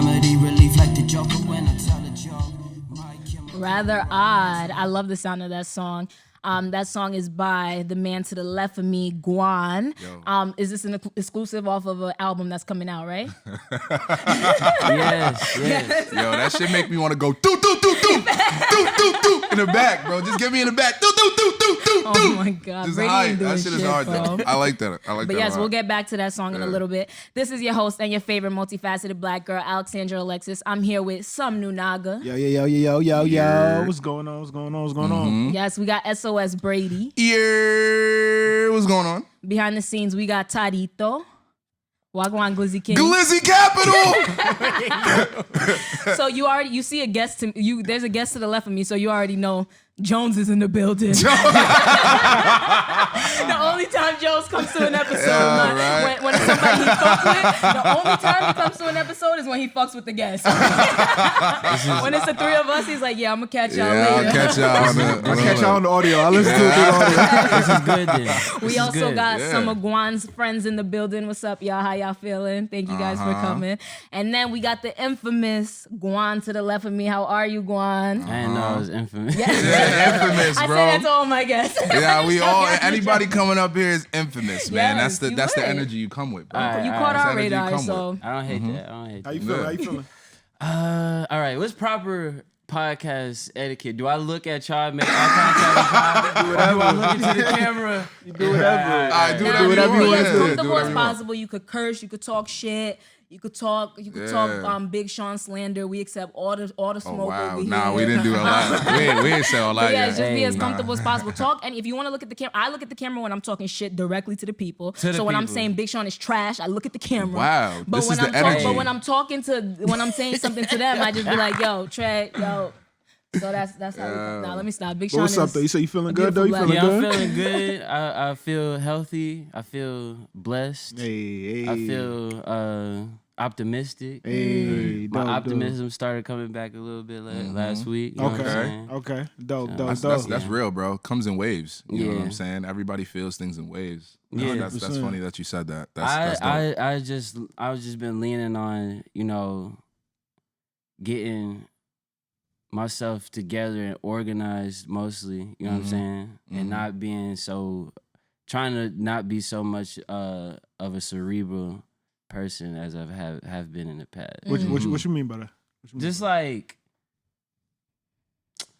comedy relief like the Joker when I tell a joke. Rather Odd. I love the sound of that song. That song is by the man to the left of me, GVVAAN. Is this an exclusive off of an album that's coming out, right? Yes. Yo, that shit make me want to go do in the back, bro. Just get me in the back. Do. Oh my God. Just Brady high. ain't doing That shit is hard bro. though. I like that. But yes, we'll get back to that song in a little bit. This is your host and your favorite multifaceted black girl, Alexandra Alexis. I'm here with some new Naga. Yo. What's going on? Yes, we got SOS Brady. Yeah, what's going on? Behind the scenes, we got Tarito. Wagwan Glizzy King. Glizzy Capital. So you see a guest to you. There's a guest to the left of me, so you already know Jones is in the building. The only time Jones comes to an episode, when it's somebody he fucks with, the only time he comes to an episode is when he fucks with the guest. When it's the three of us, he's like, "Yeah, I'm gonna catch y'all later." I'll catch y'all on the audio. I'll listen to it through the audio. This is good then. We also got some of Guan's friends in the building. What's up, y'all? How y'all feeling? Thank you guys for coming. And then we got the infamous Guan to the left of me. How are you, Guan? I didn't know it was infamous. Infamous, bro. I say that to all my guests. Yeah, we all. Anybody coming up here is infamous, man. Yes, that's the energy you come with, bro. You caught our That's the energy you radar, come so with. I don't hate that. How you feeling? All right, what's proper podcast etiquette? Do I look at y'all and make eye contact? Do I look into the camera? You do whatever. All right, do Now, whatever you be want. as Yeah, comfortable do as whatever you want. possible. You could curse. You could talk shit. You could talk Big Sean slander. We accept all the smoke Oh wow! over Nah, here. we didn't do a lot. We didn't say a lot But yeah, yet. just be as comfortable as possible. Talk, and if you want to look at the camera, I look at the camera when I'm talking shit directly to the people. So when I'm saying Big Sean is trash, I look at the camera. Wow, But this when is I'm the energy. but when I'm when I'm saying something to them, I just be like, "Yo, Trey, yo." So that's how. Now let me stop. Big Sean What's up, is. though? You say you feeling a good, though? You beautiful feeling Yeah, good? I'm feeling good. I feel healthy. I feel blessed. Hey. I feel optimistic. Hey, My dope, optimism started coming back a little bit last week. You know what I'm saying? Okay. Dope. That's real, bro. Comes in waves. You know what Yeah. I'm saying? Everybody feels things in waves. Yeah. That's funny that you said that. That's dope. I just been leaning on, getting myself together and organized mostly, you know what I'm saying? And not being trying to not be so much of a cerebral person as I have been in the past. What you mean by that? Just like,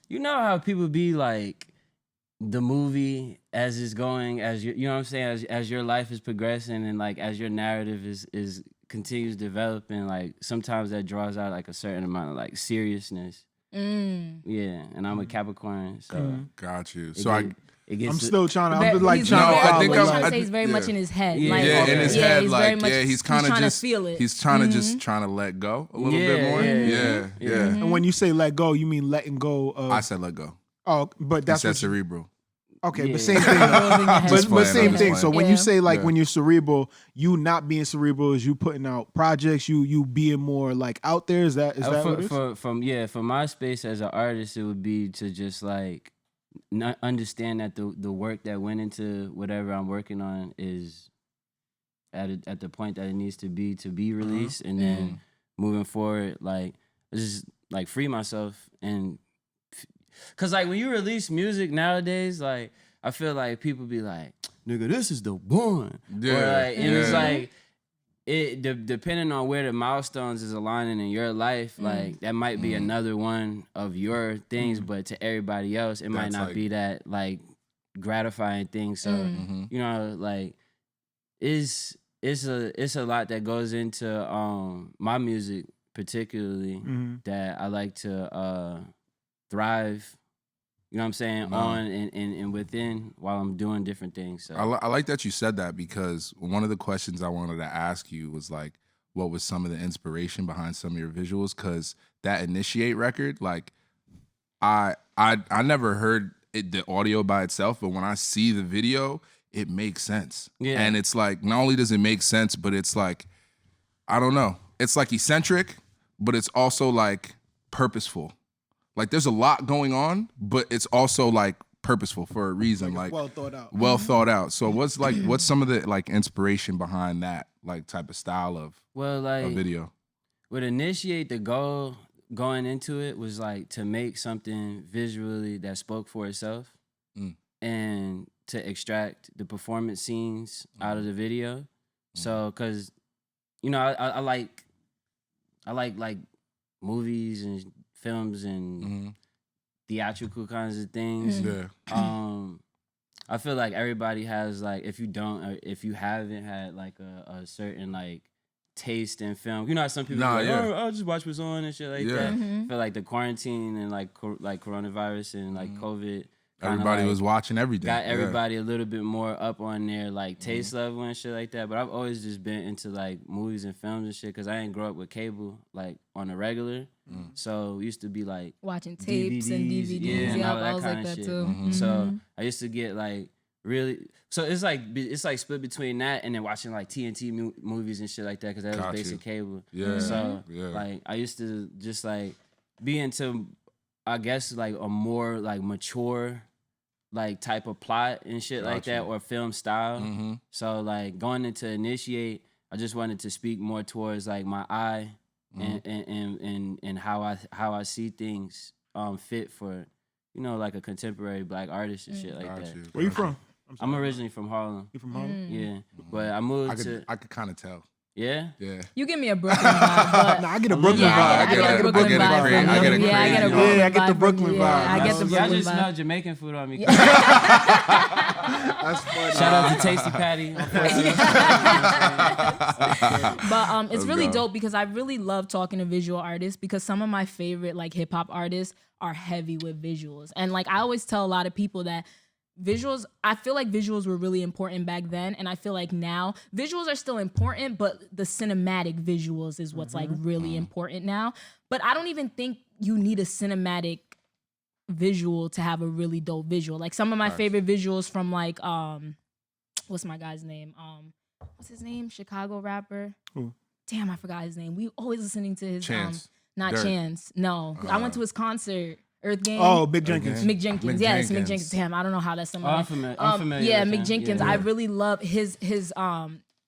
you know how people be like, the movie as it's going, as you know what I'm saying, as your life is progressing and like as your narrative is continues developing, like sometimes that draws out like a certain amount of like seriousness. Yeah, and I'm a Capricorn, so Got you. it gets I'm still trying to. I'm He's like very- trying to I follow. think what I'm- he's trying to I- say is very much in his head. Yeah, like, in his yeah, head, he's like, very much, he's kind of trying just to feel it. He's trying to just trying to let go a little bit more. Yeah. Yeah. And when you say let go, you mean letting go of. I said let go. Oh, but That's that's what cerebral. okay, Yeah. but same thing. Just but playing, same I'm just thing. So playing. when Yeah. you say like Yeah. when you're cerebral, you not being cerebral is you putting out projects, you being more like out there. Is that what it is? For my space as an artist, it would be to just like not understand that the work that went into whatever I'm working on is at the point that it needs to be released, and then moving forward, like just like free myself. And cause like when you release music nowadays, like I feel like people be like, nigga, this is the one. Yeah, Or like, and it's yeah. like depending on where the milestones is aligning in your life, like that might be another one of your things, but to everybody else, it might That's not like- be that like gratifying thing. So you know, like it's a lot that goes into my music particularly that I like to thrive. You know what I'm saying? On and within while I'm doing different things. So I like that you said that, because one of the questions I wanted to ask you was like, what was some of the inspiration behind some of your visuals? Because that Initiate record, like, I never heard the audio by itself, but when I see the video, it makes sense. Yeah. And it's like, not only does it make sense, but it's like, I don't know, it's like eccentric, but it's also like purposeful. Like there's a lot going on, but it's also like purposeful for a reason. Like well thought out. Well thought out. So what's some of the like inspiration behind that like type of style of well, like a video? with Initiate, the goal going into it was like to make something visually that spoke for itself and to extract the performance scenes out of the video. So, cause you know, I like movies and films and theatrical kinds of things. I feel like everybody has like, if you haven't had like a certain like taste in film, you know how some people are like, oh, I'll just watch what's on and shit like that. I feel like the quarantine and like coronavirus and like COVID, everybody was watching everything. Got everybody a little bit more up on their like taste level and shit like that. But I've always just been into like movies and films and shit because I didn't grow up with cable like on a regular. So it used to be like watching tapes and DVDs. And all I was like that shit. too. So I used to get like really. So it's like split between that and then watching like TNT movies and shit like that because that was basic cable. So like I used to just like be into, I guess, like a more like mature like type of plot and shit like that or film style. So like going into Initiate, I just wanted to speak more towards like my eye and how I see things fit for, you know, like a contemporary Black artist and shit like that. Where you from? I'm originally from Harlem. You from Harlem? Yeah, but I moved I could kind of tell. Yeah? Yeah. You give me a Brooklyn vibe, but I get a Brooklyn vibe. I get a Brooklyn vibe. I get a Yeah, I get a Brooklyn vibe. Yeah, I get the Brooklyn vibe. I get the Y'all Brooklyn just vibe. smell Jamaican food on me. That's funny. Shout out to Tasty Patty. But it's really dope because I really love talking to visual artists because some of my favorite like hip hop artists are heavy with visuals. And like I always tell a lot of people that visuals, I feel like visuals were really important back then, and I feel like now visuals are still important, but the cinematic visuals is what's like really important now. But I don't even think you need a cinematic visual to have a really dope visual. Like some of my favorite visuals from like what's my guy's name? What's his name? Chicago rapper. Who? Damn, I forgot his name. We always listening to his Chance. not Dirt. Chance. No. I went to his concert. Earth Game. Oh, Big Jenkins. Mick Jenkins. Mick Yes, Jenkins. Mick Jenkins. Damn, I don't know how that's somebody. I'm familiar Yeah, with Mick him. Jenkins. Yeah. I really love his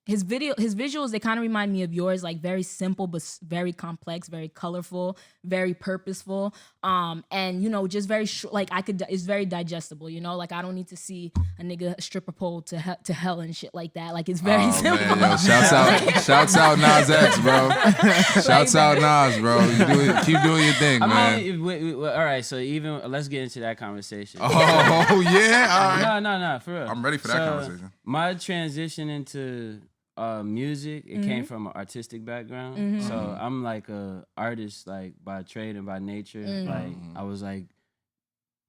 visuals. They kind of remind me of yours, like very simple but very complex, very colorful, very purposeful. And you know, just very like it's very digestible. You know, like I don't need to see a nigga strip a pole to hell and shit like that. Like it's very simple. Man, yo, shouts out Nas X, bro. Shouts out Nas, bro. Keep doing your thing, man. All right, so even let's get into that conversation. Oh yeah, all right. No, for real. I'm ready for that conversation. My transition into music, it came from an artistic background. So I'm like a artist, like by trade and by nature. Like I was like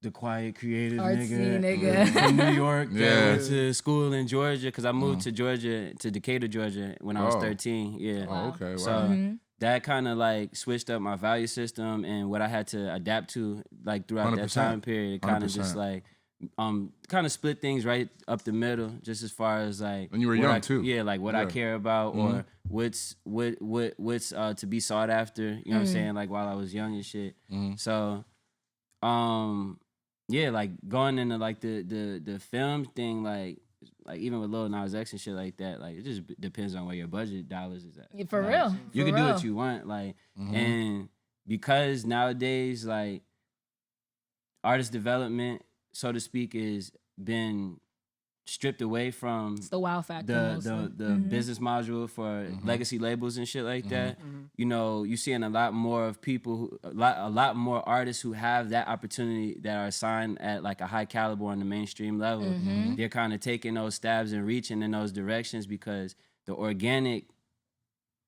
the quiet, creative nigga from New York that went to school in Georgia because I moved to Decatur, Georgia when I was 13. Yeah. Oh, okay. Wow. So that kind of like switched up my value system and what I had to adapt to like throughout that 100%. time period. It kind of 100%. just like kind of split things right up the middle, just as far as like when you were young too. Yeah, like what I care about or what's to be sought after. You know what I'm saying? Like while I was young and shit. So, yeah, like going into like the film thing, like even with Lil Nas X and shit like that, like it just depends on where your budget dollars is at. Yeah, for like, real. You For can do real. what you want, like, and because nowadays, like, artist development, so to speak, is been stripped away from It's the wow factor. the business module for legacy labels and shit like that. You know, you seeing a lot more of people, a lot more artists who have that opportunity that are signed at like a high caliber on the mainstream level. They're kind of taking those stabs and reaching in those directions because the organic,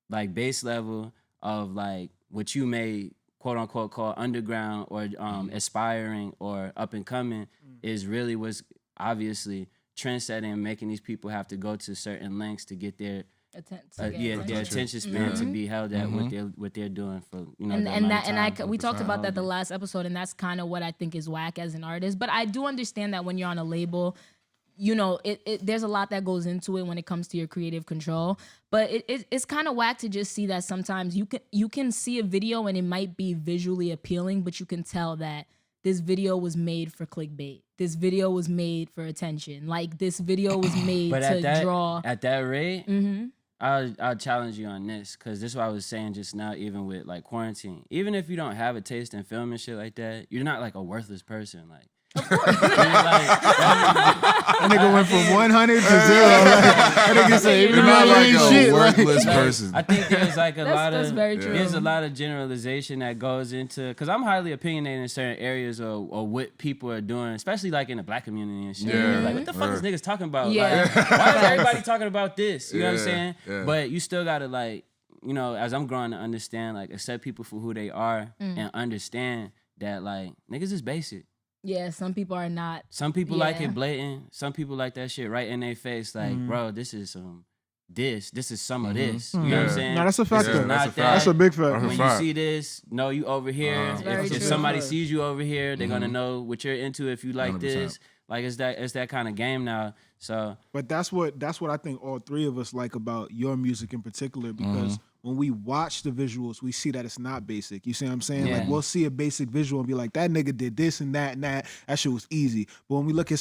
like base level of like what you may quote unquote call underground or aspiring or up and coming is really what's obviously trendsetting and making these people have to go to certain lengths to get their their attention span to be held at what they're doing for, you know, we talked about that the last episode, and that's kind of what I think is whack as an artist. But I do understand that when you're on a label, you know, there's a lot that goes into it when it comes to your creative control. But it's kind of whack to just see that sometimes you can see a video and it might be visually appealing, but you can tell that this video was made for clickbait. This video was made for attention. Like this video was made to draw. At that rate, I'll challenge you on this, because this is what I was saying just now, even with like quarantine. Even if you don't have a taste in film and shit like that, you're not like a worthless person. Like, that nigga went from 100 to 0. That nigga said, You're not like a shit. worthless person. I think there's like That's very true. there's a lot of generalization that goes into, because I'm highly opinionated in certain areas of what people are doing, especially like in the black community and shit. Yeah. Like, what the fuck is niggas talking about? Yeah. Like, why is everybody talking about this? You know what I'm saying? Yeah. But you still gotta, like, you know, as I'm growing to understand, like, accept people for who they are and understand that, like, niggas is basic. Yeah, some people are not. Some people like it blatant. Some people like that shit right in their face. Like, bro, this is some this is some of this. You know what I'm saying? No, that's a fact. Yeah, though. that's a Not fact. That's a big fact. That's a When fact. you see this, no, you over here. very If true. somebody sees you over here, they're gonna know what you're into. If you like 100%. this, like it's that kind of game now. So But that's what I think all three of us like about your music in particular, because when we watch the visuals, we see that it's not basic. You see what I'm saying? Yeah. Like, we'll see a basic visual and be like, that nigga did this and that and that. That shit was easy. But when we look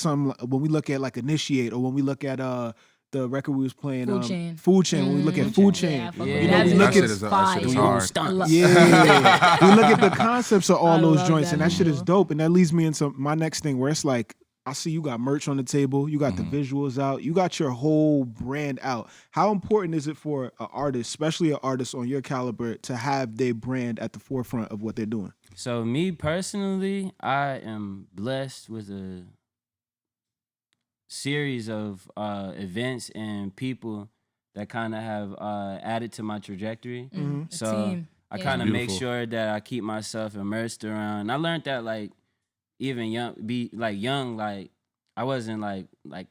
at like Initiate, or when we look at the record we was playing, Food Chain. Chain. When we look at Food Chain, Yeah, I fuck Yeah. with You know, that. we look That at shit that shit is do hard. yeah, we look at the concepts of all I those love joints, that and that shit is visual. dope. And that leads me into my next thing, where it's like, I see you got merch on the table, you got the visuals out, you got your whole brand out. How important is it for an artist, especially an artist on your caliber, to have their brand at the forefront of what they're doing? So me personally, I am blessed with a series of events and people that kind of have added to my trajectory. A So team. I Yeah. kind of make Beautiful. sure that I keep myself immersed around. I learned that, like, even young, like I wasn't like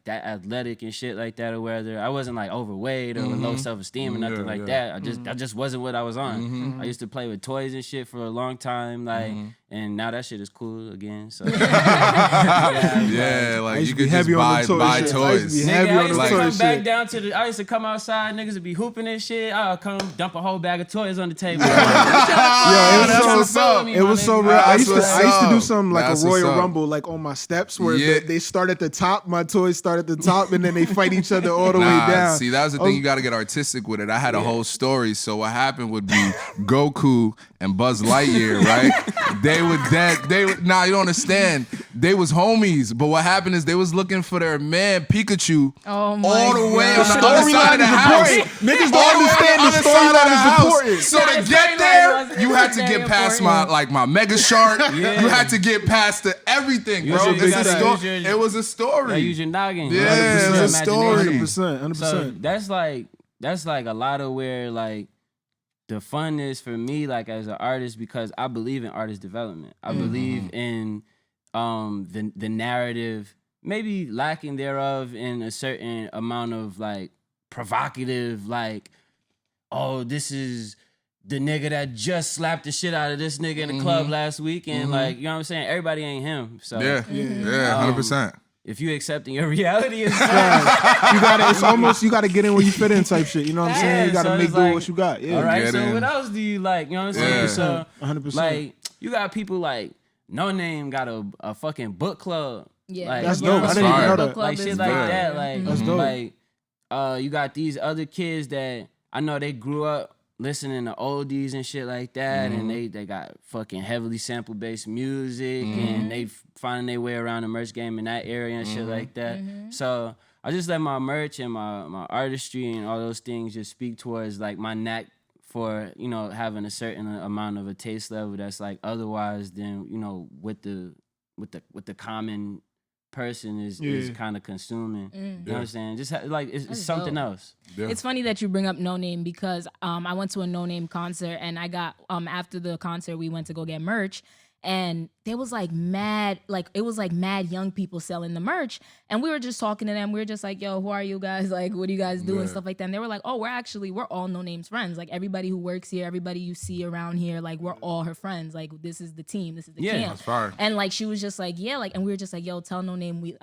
that athletic and shit like that, or whether I wasn't like overweight or with low self-esteem or nothing like that. That just wasn't what I was on. I used to play with toys and shit for a long time, like, and now that shit is cool again. So Yeah, like used you to be could just heavy on the toy buy shit. I used to toys. be heavy Nigga, I on used the to toy come back shit. down to I used to come outside, niggas would be hooping and shit. I'll come dump a whole bag of toys on the table. Yo, that's what's up. It was so real. That's I used to do what's something like up. That's a what's Royal up. Rumble, like on my steps, where Yeah. they start at the top. My toys start at the top, and then they fight each other all the way down. See, that was the thing. You got to get artistic with it. I had a whole story. So what happened would be Goku and Buzz Lightyear, right? They nah, you don't understand. They was homies, but what happened is they was looking for their man Pikachu Oh my all the way on God. the other side of the house. Niggas All don't the way on understand the other side of storyline the is house. important. So Yeah, to the get storyline there, was- you it had was to very get past important. my Mega Shark. Yeah. You had to get past everything, bro. You It's a gotta sto- use your- it was a story. Like, use your noggin. Yeah, Use it your was a story. imagination. 100%. So that's like a lot of where, like, the fun is for me, like, as an artist, because I believe in artist development. I believe in the narrative, maybe lacking thereof in a certain amount of, like, provocative, like, oh, this is the nigga that just slapped the shit out of this nigga in the club last week, and like, you know what I'm saying? Everybody ain't him. So Yeah, 100%. if you accepting your reality is You gotta get in where you fit in type shit. You know what I'm saying? You gotta so make it's do like, what you got. Yeah. all right, Get so in. what else do you like? You know what I'm saying? Yeah. So 100%. like, you got people like No Name got a fucking book club. Yeah. Like, That's you know dope. what I I'm didn't even saying? know Book that. club Like is shit like fire. that. Like, That's dope. like, you got these other kids that I know they grew up listening to oldies and shit like that, and they got fucking heavily sample based music, and they finding their way around the merch game in that area and shit like that. So I just let my merch and my artistry and all those things just speak towards like my knack for, you know, having a certain amount of a taste level that's like otherwise than, you know, what the common person is kind of consuming. You know what I'm saying? Just like it's something dope. else. Yeah. It's funny that you bring up No Name because I went to a No Name concert and I got after the concert we went to go get merch. And there was like mad young people selling the merch. And we were just talking to them. We were just like, yo, who are you guys? Like, what do you guys do and stuff like that. And they were like, oh, we're all No Name's friends. Like everybody who works here, everybody you see around here, like we're all her friends. Like this is the team. This is the camp. That's fire. And like she was just like, yeah, like, and we were just like, yo, tell No Name we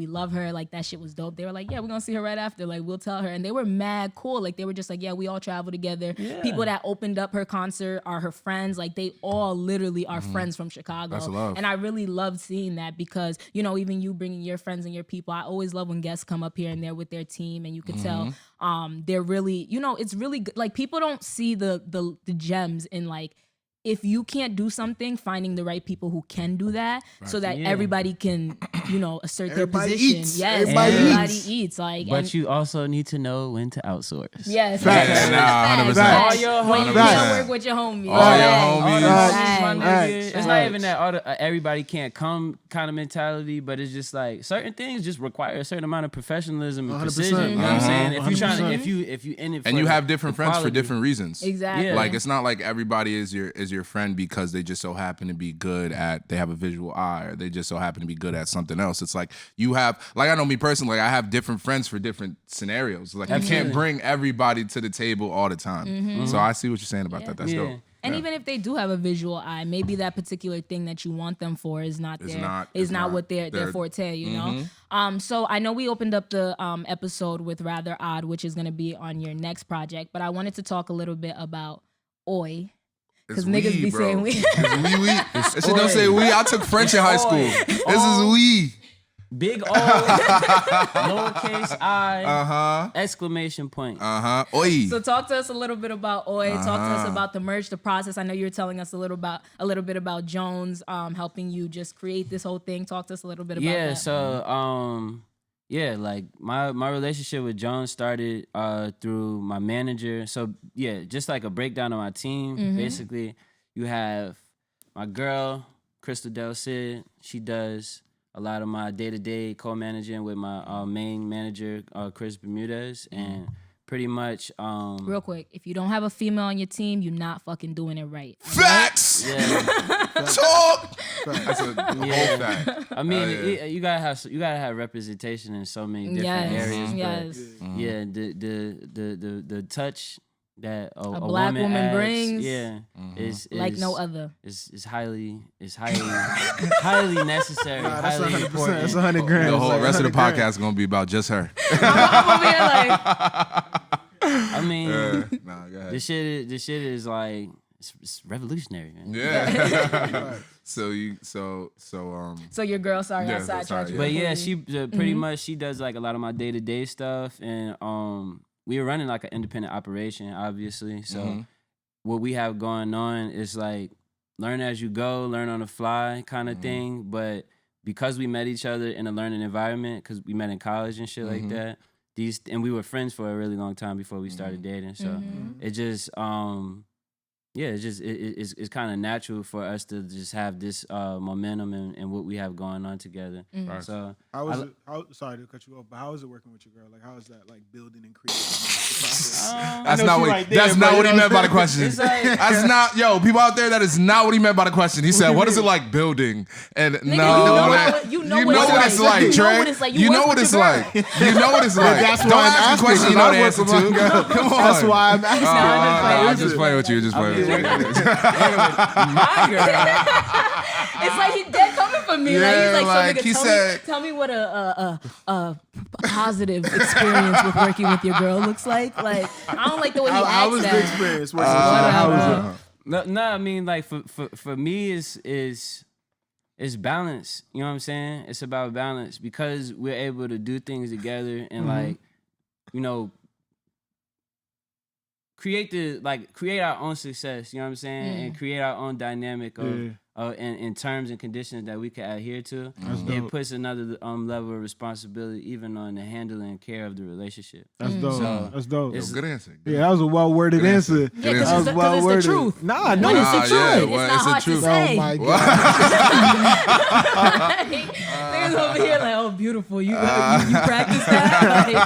love her. Like that shit was dope. They were like, yeah, we're gonna see her right after. Like we'll tell her. And they were mad cool. Like they were just like, yeah, we all travel together. Yeah. People that opened up her concert are her friends. Like they all literally are friends from Chicago. That's a love. And I really loved seeing that because, you know, even you bringing your friends and your people, I always love when guests come up here and they're with their team and you can tell they're really, you know, it's really good. Like people don't see the gems in like, if you can't do something, finding the right people who can do that so that everybody can, you know, assert Everybody their position. eats. Yes, Everybody eats. Like, But you also need to know when to outsource. yes, Facts. Yeah, 100%. All your when you homies. can't work with your homies. All your All homies. the Facts. my nigga. Facts. It's not even that everybody can't come kind of mentality, but it's just like certain things just require a certain amount of professionalism and 100%. precision. You know what I'm saying? If you trying to, 100%. if you in it, for And you have different friends for equality. different reasons. Exactly. Yeah. Like it's not like everybody is your friend because they just so happen to be good at they have a visual eye or they just so happen to be good at something else. It's like you have like I know me personally, like I have different friends for different scenarios. Like you can't bring everybody to the table all the time. So I see what you're saying about that. That's Yeah. dope. And Yeah. even if they do have a visual eye, maybe that particular thing that you want them for is not what their forte, you know? So I know we opened up the episode with Rather Odd, which is going to be on your next project, but I wanted to talk a little bit about Oi. It's Because niggas we, be bro. saying we. It's we. That shit don't say we. I took French in high school. This is we. Big O, lowercase I, exclamation point. Oi. So talk to us a little bit about Oi. Talk to us about the merge, the process. I know you were telling us a little bit about Jones helping you just create this whole thing. Talk to us a little bit about Yeah, that. so like my relationship with Jones started through my manager. So yeah, just like a breakdown of my team. Basically, you have my girl, Crystal Del Cid. She does a lot of my day-to-day co-managing with my main manager, Chris Bermudez, and pretty much Real quick, if you don't have a female on your team, you're not fucking doing it right. Facts. yeah. Talk. That's a whole fact. I mean, you gotta have representation in so many different areas. Yes. But yeah, the touch that a black woman adds, brings, is like no other. Is highly highly necessary. That's highly 100%. important. That's 100 grand. The It's whole like rest of the 100 grand. podcast is gonna be about just her. I'm over here like, I mean, Nah, go ahead. this shit is like it's revolutionary, man. Yeah. so so your girl, sorry, Yeah, I sidetracked you. But yeah, completely. she pretty much she does like a lot of my day-to-day stuff, and we were running like an independent operation, obviously. So what we have going on is like learn as you go, learn on the fly kind of thing. But because we met each other in a learning environment, because we met in college and shit like that, and we were friends for a really long time before we started dating. So it just it's kind of natural for us to just have this momentum and what we have going on together. So Sorry to cut you off, but how is it working with your girl? Like, how is that like building and creating? that's not what he meant by the question. It's like- That's not people out there. That is not what he meant by the question. He said, "What is it like building?" And you know what it's like. You know Trey. what it's like. You know what it's like. You know what it's like. That's Don't why I'm ask a asking, question you because know I the work answer with my to. girl. Come on. That's why I'm asking. I'm just playing with you. Just playing with you. my girl. It's like he dead coming for me. Yeah, like like, he's he like, said- tell me what a positive experience with working with your girl looks like. Like I don't like the way he How acts was that. the experience? How was it? No, I mean like for me is balance. You know what I'm saying? It's about balance because we're able to do things together and like, you know, create our own success. You know what I'm saying? And create our own dynamic of in terms and conditions that we can adhere to. It puts another level of responsibility even on the handling and care of the relationship. That's dope. So, That's dope. Good answer. Yeah, that was a well-worded answer. Yeah, because That was it's well-worded. the truth. Nah, no, When it's it's the the truth. truth, well, it's not it's the hard to truth. say. Oh my god. Niggas over here like, oh, beautiful. You practice that? Like,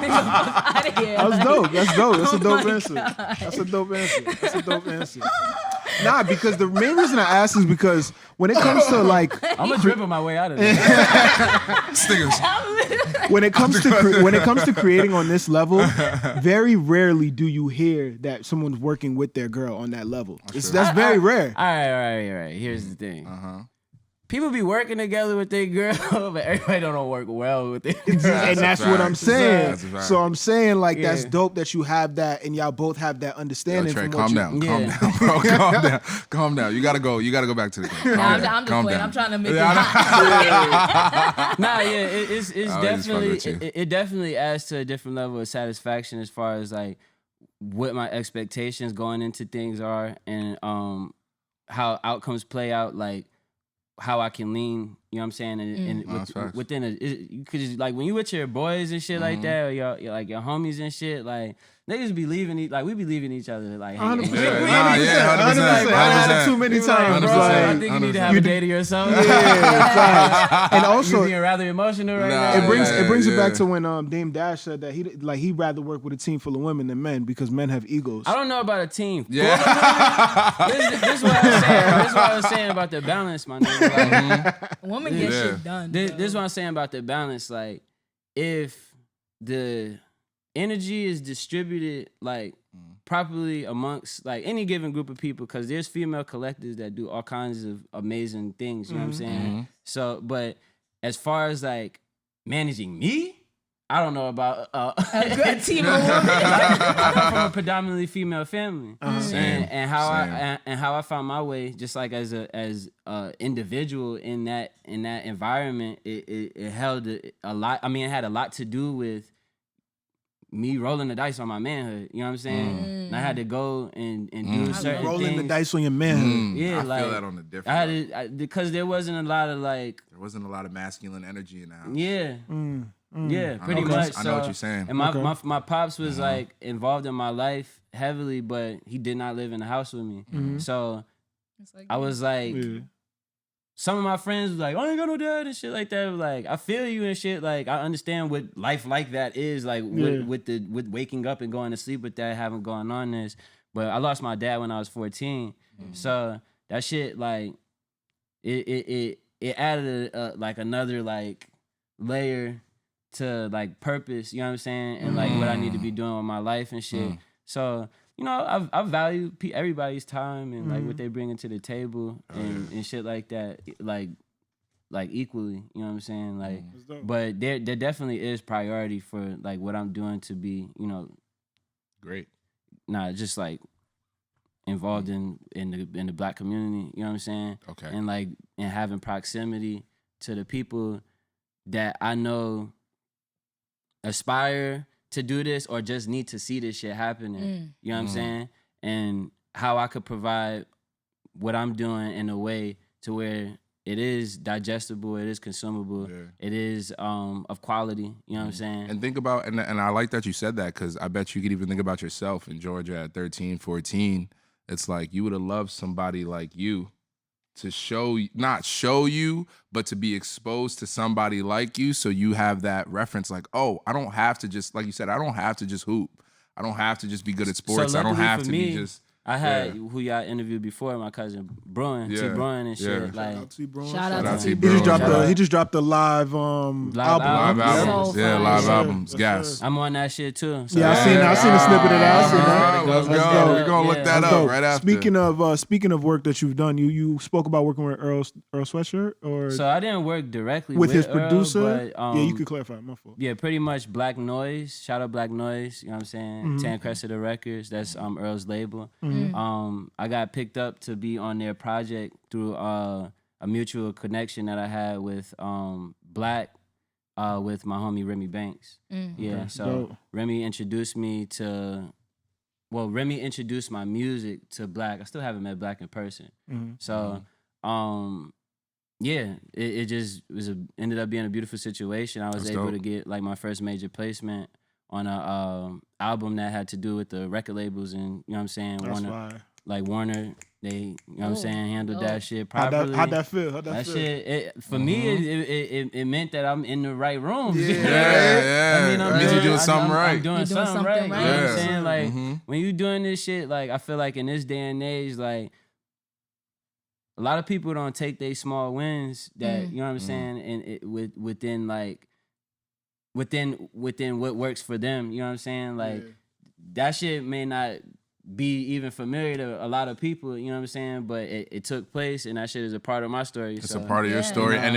nigga, fuck out of here. That's dope. That's dope. That's a Oh dope my answer. God. That's a dope answer. That's a dope answer. Nah, because the main reason I asked is because when it comes to like I'm gonna dribble my way out of this. when it comes to creating on this level, very rarely do you hear that someone's working with their girl on that level. That's very rare. All right. Here's the thing. people be working together with their girl, but everybody don't work well with their girl. And that's what I'm saying. That's a fact. So I'm saying like that's Yeah. dope that you have that and y'all both have that Yo, understanding. Trey, from calm what down, Yeah. calm down, bro, calm down, calm down. You gotta go back to the game. Nah, I'm Calm just calm playing. down. I'm trying to make it hot. Nah, yeah, it's I always fuck definitely with you. it definitely adds to a different level of satisfaction as far as like what my expectations going into things are and how outcomes play out, like how I can lean, you know what I'm saying, and That's facts. within because like when you with your boys and shit like that, or your like your homies and shit, like niggas be leaving, like we be leaving each other, like hanging. 100%. Yeah, nah, yeah, 100%. I had it too many times. Bro, I Like, think you need to have a date or something. yeah, facts. And also, you being rather emotional right Nah, now. it brings it back yeah. to when Dame Dash said that he'd rather work with a team full of women than men because men have egos. I don't know about a team. Yeah. This is what I was saying. This is what I was saying about the balance, my nigga. Like, Women get Yeah. shit done. this bro. is what I'm saying about the balance. Like, if the energy is distributed like properly amongst like any given group of people, because there's female collectives that do all kinds of amazing things. You know what I'm saying? So, but as far as like managing me, I don't know about a good team of women. I come from a predominantly female family, Same, and how same. how I found my way, just like as a individual in that environment, it held a lot. I mean, it had a lot to do with me rolling the dice on my manhood. You know what I'm saying? And I had to go and do certain Rolling things. the dice on your man. Yeah, I like feel that on a different I level. had to, because there wasn't a lot of like, There wasn't a lot of masculine energy in the house. yeah. Yeah, I pretty know what much. you- I know what you're saying. And my, Okay. my pops was like involved in my life heavily, but he did not live in the house with me. So It's like, I was like, Yeah. some of my friends was like, "Oh, I ain't got no dad" and shit like that. Like, I feel you and shit. Like, I understand what life like that is. Like, Yeah. with waking up and going to sleep with that, having gone on this. But I lost my dad when I was 14, so that shit like it added like another like layer to like purpose. You know what I'm saying? And like what I need to be doing with my life and shit. So. You know, I value everybody's time and like what they bring into the table and shit like that, like equally. You know what I'm saying? Like, but there definitely is priority for like what I'm doing to be, you know, Great. not just like involved in the black community. You know what I'm saying? Okay. And like and having proximity to the people that I know aspire to do this or just need to see this shit happening. You know what I'm saying? And how I could provide what I'm doing in a way to where it is digestible, it is consumable, it is of quality. You know what I'm saying? And think about, and I like that you said that, because I bet you could even think about yourself in Georgia at 13, 14. It's like you would have loved somebody like you to not show you, but to be exposed to somebody like you, so you have that reference like, oh, I don't have to just, like you said, I don't have to just hoop. I don't have to just be good at sports. I don't luckily have for to me, be just... I had who y'all interviewed before, my cousin Bruin, T. Yeah. Bruin and shit. Yeah. Like, Shout out out to to T. Bro. He just dropped the live album. Live album. albums. So Yeah, fire. live Yes, sir. albums. Yes, Gas. sir. I'm on that shit too. So Yeah, I seen a snippet of that. I seen that. Let's That's go. dope. We're going to look Yeah. that That's up dope. right after. Speaking of work that you've done, you spoke about working with Earl Sweatshirt or So I didn't work directly with his Earl, producer. but, Yeah, you could clarify. My fault. Yeah, pretty much Black Noise. Shout out Black Noise. You know what I'm saying? Mm-hmm. Tan Cressida Records. That's Earl's label. I got picked up to be on their project through a mutual connection that I had with Black, with my homie Remy Banks. Yeah, so Dope. Remy introduced me to. Well, Remy introduced my music to Black. I still haven't met Black in person. So, yeah, it just ended up being a beautiful situation. I was That's able dope. to get like my first major placement on a album that had to do with the record labels, and you know what I'm saying, That's fire. Warner, they, you know what I'm saying, handled that shit How'd properly. that feel? How'd that That feel? shit, for me, it meant that I'm in the right rooms. Yeah. Yeah. I mean, That means you're doing something I'm right. doing You're doing something something right. You know right. what I'm Yeah. saying? Like, when you doing this shit, like, I feel like in this day and age, like, a lot of people don't take their small wins that, you know what I'm saying, and within what works for them, you know what I'm saying? Like, that shit may not be even familiar to a lot of people, you know what I'm saying? But it took place, and that shit is a part of my story. It's so. a part of your story, You know? and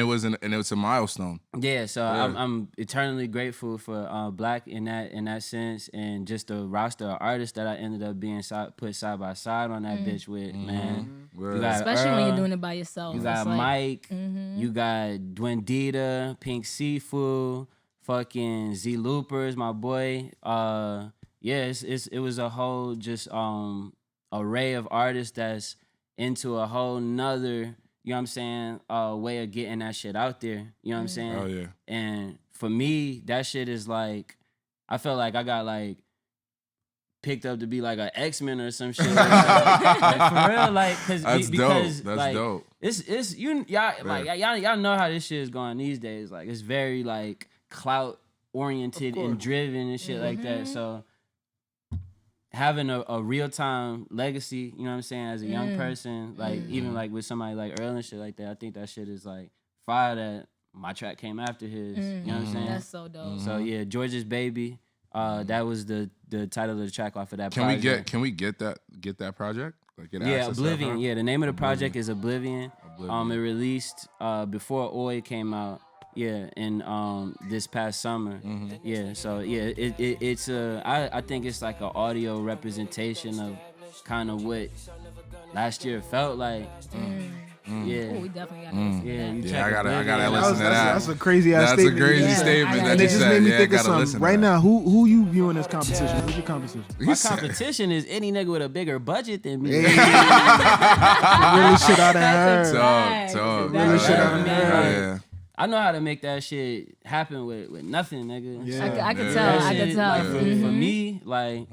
it was a milestone. Yeah, so I'm eternally grateful for Black in that sense, and just the roster of artists that I ended up being put side by side on that bitch with, man. You got Especially when Earl, you're doing it by yourself. you got It's like, Mike, you got Dwendita, Pink Seafood, fucking Z Loopers, my boy. Yeah, it was a whole just array of artists that's into a whole nother, you know what I'm saying, way of getting that shit out there. You know what I'm saying? Oh yeah. And for me, that shit is like, I felt like I got like picked up to be like an X-Men or some shit. Like, for real, like, because That's like, dope. It's y'all know how this shit is going these days. Like, it's very like clout oriented and driven and shit like that. So having a real time legacy, you know what I'm saying, as a young person, like even like with somebody like Earl and shit like that, I think that shit is like fire that my track came after his. You know what I'm saying? That's so dope. So yeah, George's Baby. That was the title of the track off of that Can project. we get that project? Like get Yeah, access to that Oblivion. project? Yeah, the name of the project is Oblivion. It Oblivion. released before Oi came out. Yeah, in this past summer. Yeah, so yeah, it's I think it's like an audio representation of kind of what last year felt like. Yeah. Oh, we definitely got to Yeah, you Yeah, check I gotta Oblivion. listen to that. That's a crazy ass That's statement. a crazy Yeah. statement And that And you it just said. made me Yeah, think of gotta listen something. to Right that. now, who you viewing as competition? Who's your competition? My competition is any nigga with a bigger budget than me. Really shit I done heard. Talk. Really shit I done Yeah. heard. Yeah. I know how to make that shit happen with nothing, nigga. Yeah. I could Yeah. tell. That I could shit, tell. like, for me, like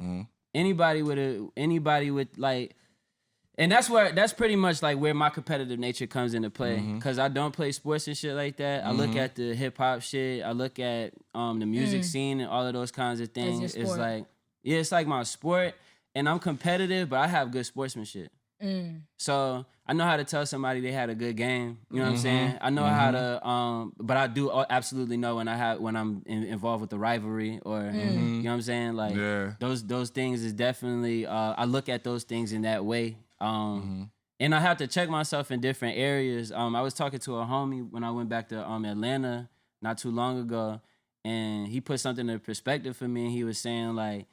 anybody with like, and that's pretty much like where my competitive nature comes into play. Cause I don't play sports and shit like that. I look at the hip hop shit. I look at the music scene and all of those kinds of things. your It's sport. like, yeah, it's like my sport, and I'm competitive, but I have good sportsmanship. So I know how to tell somebody they had a good game. You know what I'm saying? I know how to, but I do absolutely know when I'm involved with the rivalry or you know what I'm saying. Like those things is definitely. I look at those things in that way. And I have to check myself in different areas. I was talking to a homie when I went back to Atlanta not too long ago, and he put something in perspective for me. And he was saying like,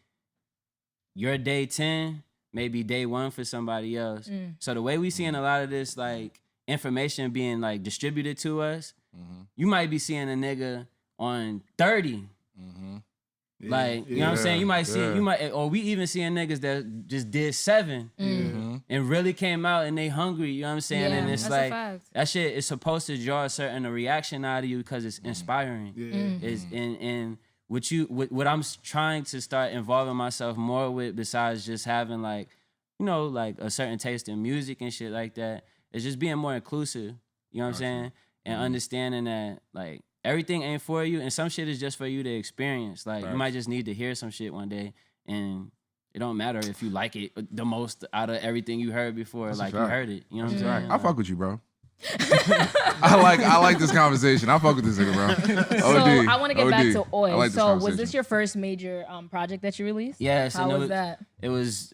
your day 10. Maybe day 1 for somebody else. So the way we seeing a lot of this like information being like distributed to us, you might be seeing a nigga on 30. Like, you know what I'm saying? You might see, or we even seeing niggas that just did 7 and really came out and they hungry, you know what I'm saying? Yeah, And it's that's a like, fact. that shit is supposed to draw a certain reaction out of you because it's inspiring. Is and what I'm trying to start involving myself more with, besides just having like, you know, like a certain taste in music and shit like that, is just being more inclusive. You know what I'm saying? And understanding that like everything ain't for you, and some shit is just for you to experience. Like you might just need to hear some shit one day, and it don't matter if you like it the most out of everything you heard before. That's a like you fact. heard it. You know what I'm saying? I fuck with you, bro. I like this conversation. I fuck with this nigga, bro. So OD. I want to get back to I Oi. like this So was conversation. this your first major project that you released? Yes. How and was that? It was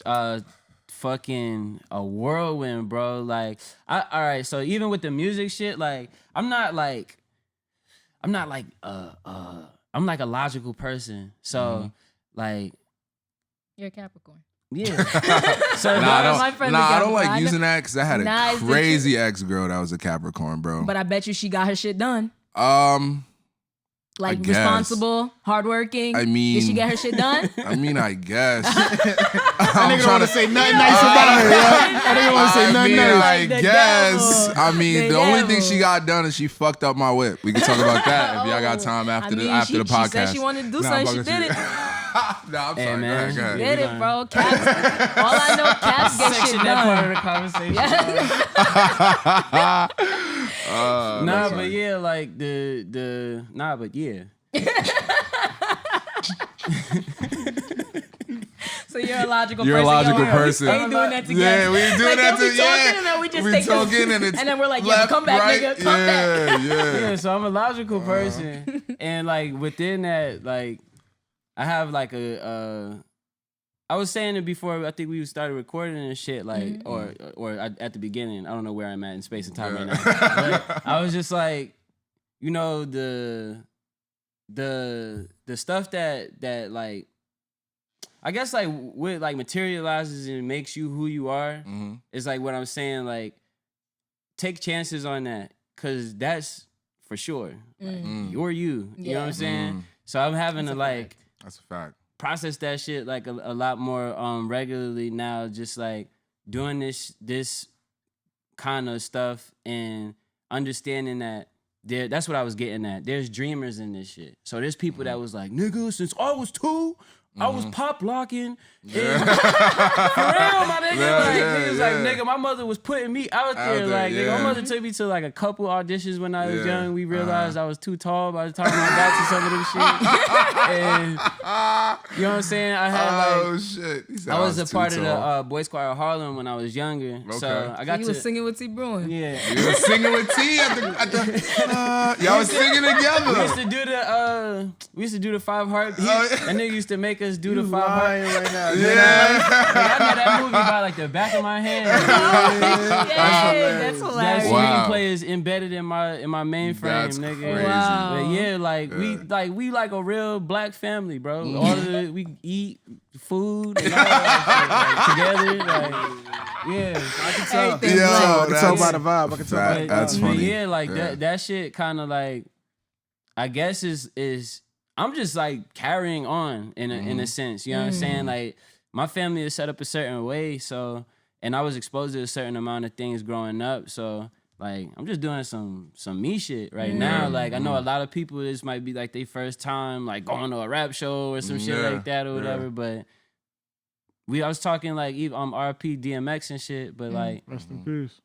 fucking a whirlwind, bro. Like, all right. So even with the music shit, like, I'm like a logical person. So like, You're a Capricorn. yeah. So My friend's a I don't like Capricorn. using that because I had a Nah, it's the crazy ex girl that was a Capricorn, bro. But I bet you she got her shit done. Like guess. responsible, hardworking. I mean- did she get her shit done? I guess. I nigga don't want to say nothing nice about her. Yeah? I didn't want to say nothing nice. I The guess. devil. I mean, The the only thing devil. she got done is she fucked up my whip. We can talk about that if y'all got time after the podcast. She said she wanted to do Nah, something. She fucking did it. Nah, I'm Hey, sorry. man. Go ahead. Did it, bro. Caps. All I know, Caps get shit done. the conversation. Yeah. Nah, but yeah, like but yeah. So you're a logical You're a person. logical person. We ain't doing that together. Yeah, we ain't doing that we together. talking and then we just We take talking and it's and then we're like, yeah, left, come back, right, nigga. Come back. Yeah. Yeah, so I'm a logical person, and like within that, like I have like I was saying it before. I think we started recording and shit, like, or at the beginning. I don't know where I'm at in space and time right now. But I was just like, you know, the stuff that like, I guess like what like materializes and makes you who you are is like what I'm saying. Like, take chances on that, cause that's for sure. Like, you're you. You know what I'm saying? So I'm having to like. That's a fact. Process that shit like a lot more regularly now, just like doing this kind of stuff and understanding that that's what I was getting at. There's dreamers in this shit. So there's people that was like, nigga, since I was 2, I was pop locking. For real, my nigga. Nigga, my mother was putting me out there. Like, nigga, my mother took me to like a couple auditions when I was young. We realized I was too tall by the time I got to some of them shit. And you know what I'm saying? I had like, oh shit. I was a part of the Boys Choir of Harlem when I was younger. Okay. So I got You to was singing with T. Bruin. Yeah. You were singing with T at the y'all was singing together. We used to do the 5 heart. That nigga used to make us do the 5 heart. Right now. Like, I know that movie by like the back of my hand. That's hilarious. That CD player is embedded in my mainframe, That's nigga. crazy. Wow. But yeah, we like a real black family, bro. All of it, we eat food and all that shit, like, together. Like, yeah, I can tell. Yo, I can tell by the vibe. I can tell by the vibe. That's funny. Yeah, like that shit kind of like, I guess is I'm just like carrying on in a sense. You know what I'm saying? Like, my family is set up a certain way, so, and I was exposed to a certain amount of things growing up, so like I'm just doing some me shit right now. Like, I know a lot of people, this might be like their first time like going to a rap show or some shit like that or whatever, but I was talking like RP DMX and shit, but like Rest in peace.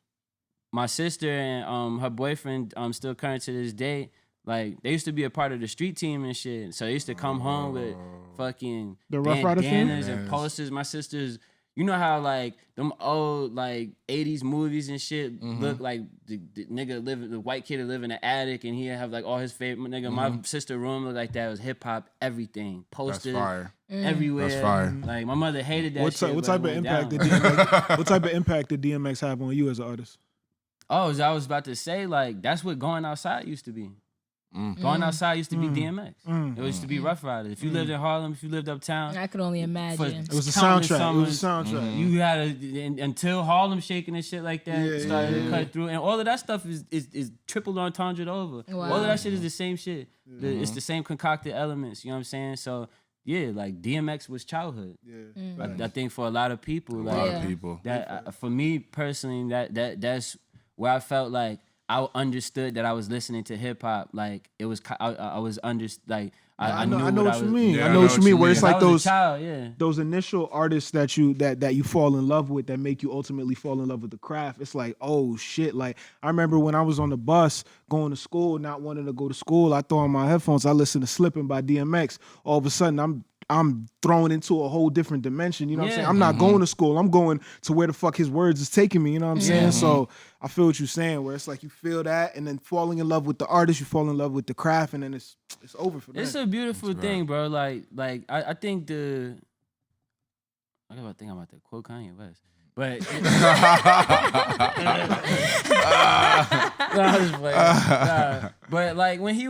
my sister and her boyfriend still current to this day. Like, they used to be a part of the street team and shit. So they used to come home with fucking The Rough Rider team? bandanas and posters. My sisters, you know how like them old like 80s movies and shit look like the nigga the white kid live in the attic and he have like all his favorite nigga. My sister room looked like that. It was hip hop, everything, posters. That's fire. Everywhere. That's fire. Like, my mother hated that shit. What type of impact did DMX have on you as an artist? Oh, I was about to say, like, that's what going outside used to be. Going outside used to be DMX. It used to be Rough Riders. If you lived in Harlem, if you lived uptown, I could only imagine. It was a countless soundtrack. It was a summers, soundtrack. you had until Harlem shaking and shit like that started to cut through, and all of that stuff is triple entendre over. Wow. All of that shit is the same shit. It's the same concocted elements. You know what I'm saying? So yeah, like DMX was childhood. I think for a lot of people, A like lot of people. that for me personally, that's where I felt like I understood that I was listening to hip hop. Like, it was I was like I know knew what you mean. Yeah, I know what you mean. Where it's like I was a child, those initial artists that you fall in love with, that make you ultimately fall in love with the craft. It's like, oh shit. Like, I remember when I was on the bus going to school, not wanting to go to school, I throw on my headphones, I listen to Slippin' by DMX. All of a sudden I'm thrown into a whole different dimension. You know what I'm saying? I'm not going to school. I'm going to where the fuck his words is taking me. You know what I'm saying? So I feel what you're saying, where it's like you feel that, and then falling in love with the artist, you fall in love with the craft, and then it's over for that. It's a beautiful thing, bro. Like I think I gotta think about that quote Kanye West. But but like when Ye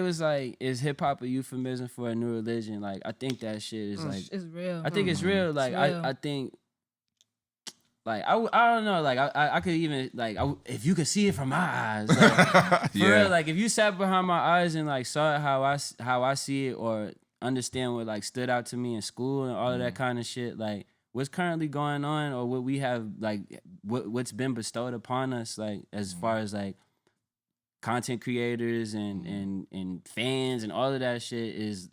was like, is hip hop a euphemism for a new religion? Like, I think that shit is like, It's real. I think it's real. Like, It's real. I think, like, I don't know. Like, I could even like, if you could see it from my eyes, like, for real. Like, if you sat behind my eyes and like saw it how I see it, or understand what like stood out to me in school and all of that kind of shit, like what's currently going on, or what we have, like what's been bestowed upon us, like as far as like content creators and fans and all of that shit is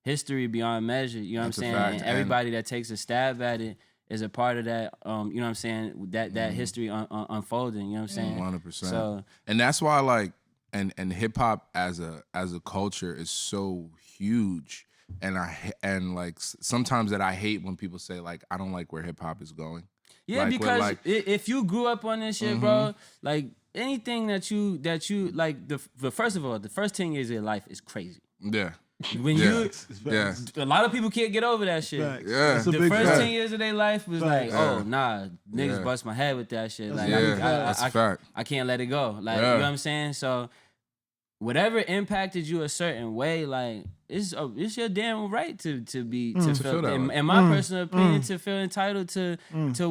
history beyond measure. You know what I'm saying? And everybody that takes a stab at it is a part of that. You know what I'm saying? That history unfolding. You know what I'm saying? 100%. So, and that's why like and hip hop as a culture is so huge. And like sometimes that I hate when people say like, I don't like where hip hop is going. Yeah, like, because like, if you grew up on this shit, bro, like anything that you like, the first of all, the first 10 years of your life is crazy. Yeah. When you, Yeah. a lot of people can't get over that shit. Facts. Yeah. That's a The big first fact. 10 years of their life was like, Facts. oh, nah, niggas Yeah. bust my head with that shit. Like, Yeah, fact. that's a fact. I can't let it go. Like, you Yeah. know what I'm saying? So, whatever impacted you a certain way, like, it's your damn right to feel feel that way. in my personal opinion, to feel entitled to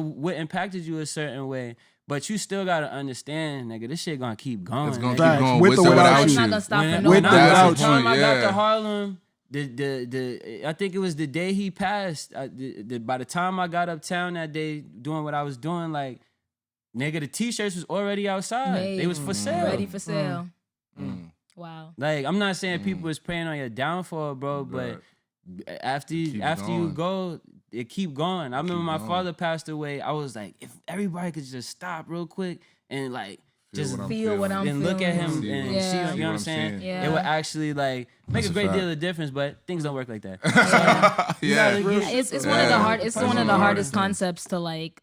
what impacted you a certain way. But you still gotta understand, nigga, this shit gonna keep going. It's gonna nigga. keep Facts. going With with or or without without you. It's you. not gonna stop for When, no With when or I, without the time you, I got yeah. to Harlem, I think it was the day he passed. By the time I got uptown that day doing what I was doing, like, nigga, the t-shirts was already outside. Made. They was for sale. Ready for sale. Mm. Wow. Like, I'm not saying people was praying on your downfall, bro, but after you going. go, it keep going. I remember my going. father passed away. I was like, if everybody could just stop real quick and like just Feel what I'm and look at him feeling. and Yeah. see, you know what I'm I'm saying? seeing. Yeah. It would actually like make That's a a great fact. deal of difference, but things don't work like that. Yeah. It's one of the hard. It's That's one of one the of the hardest hardest things. concepts to like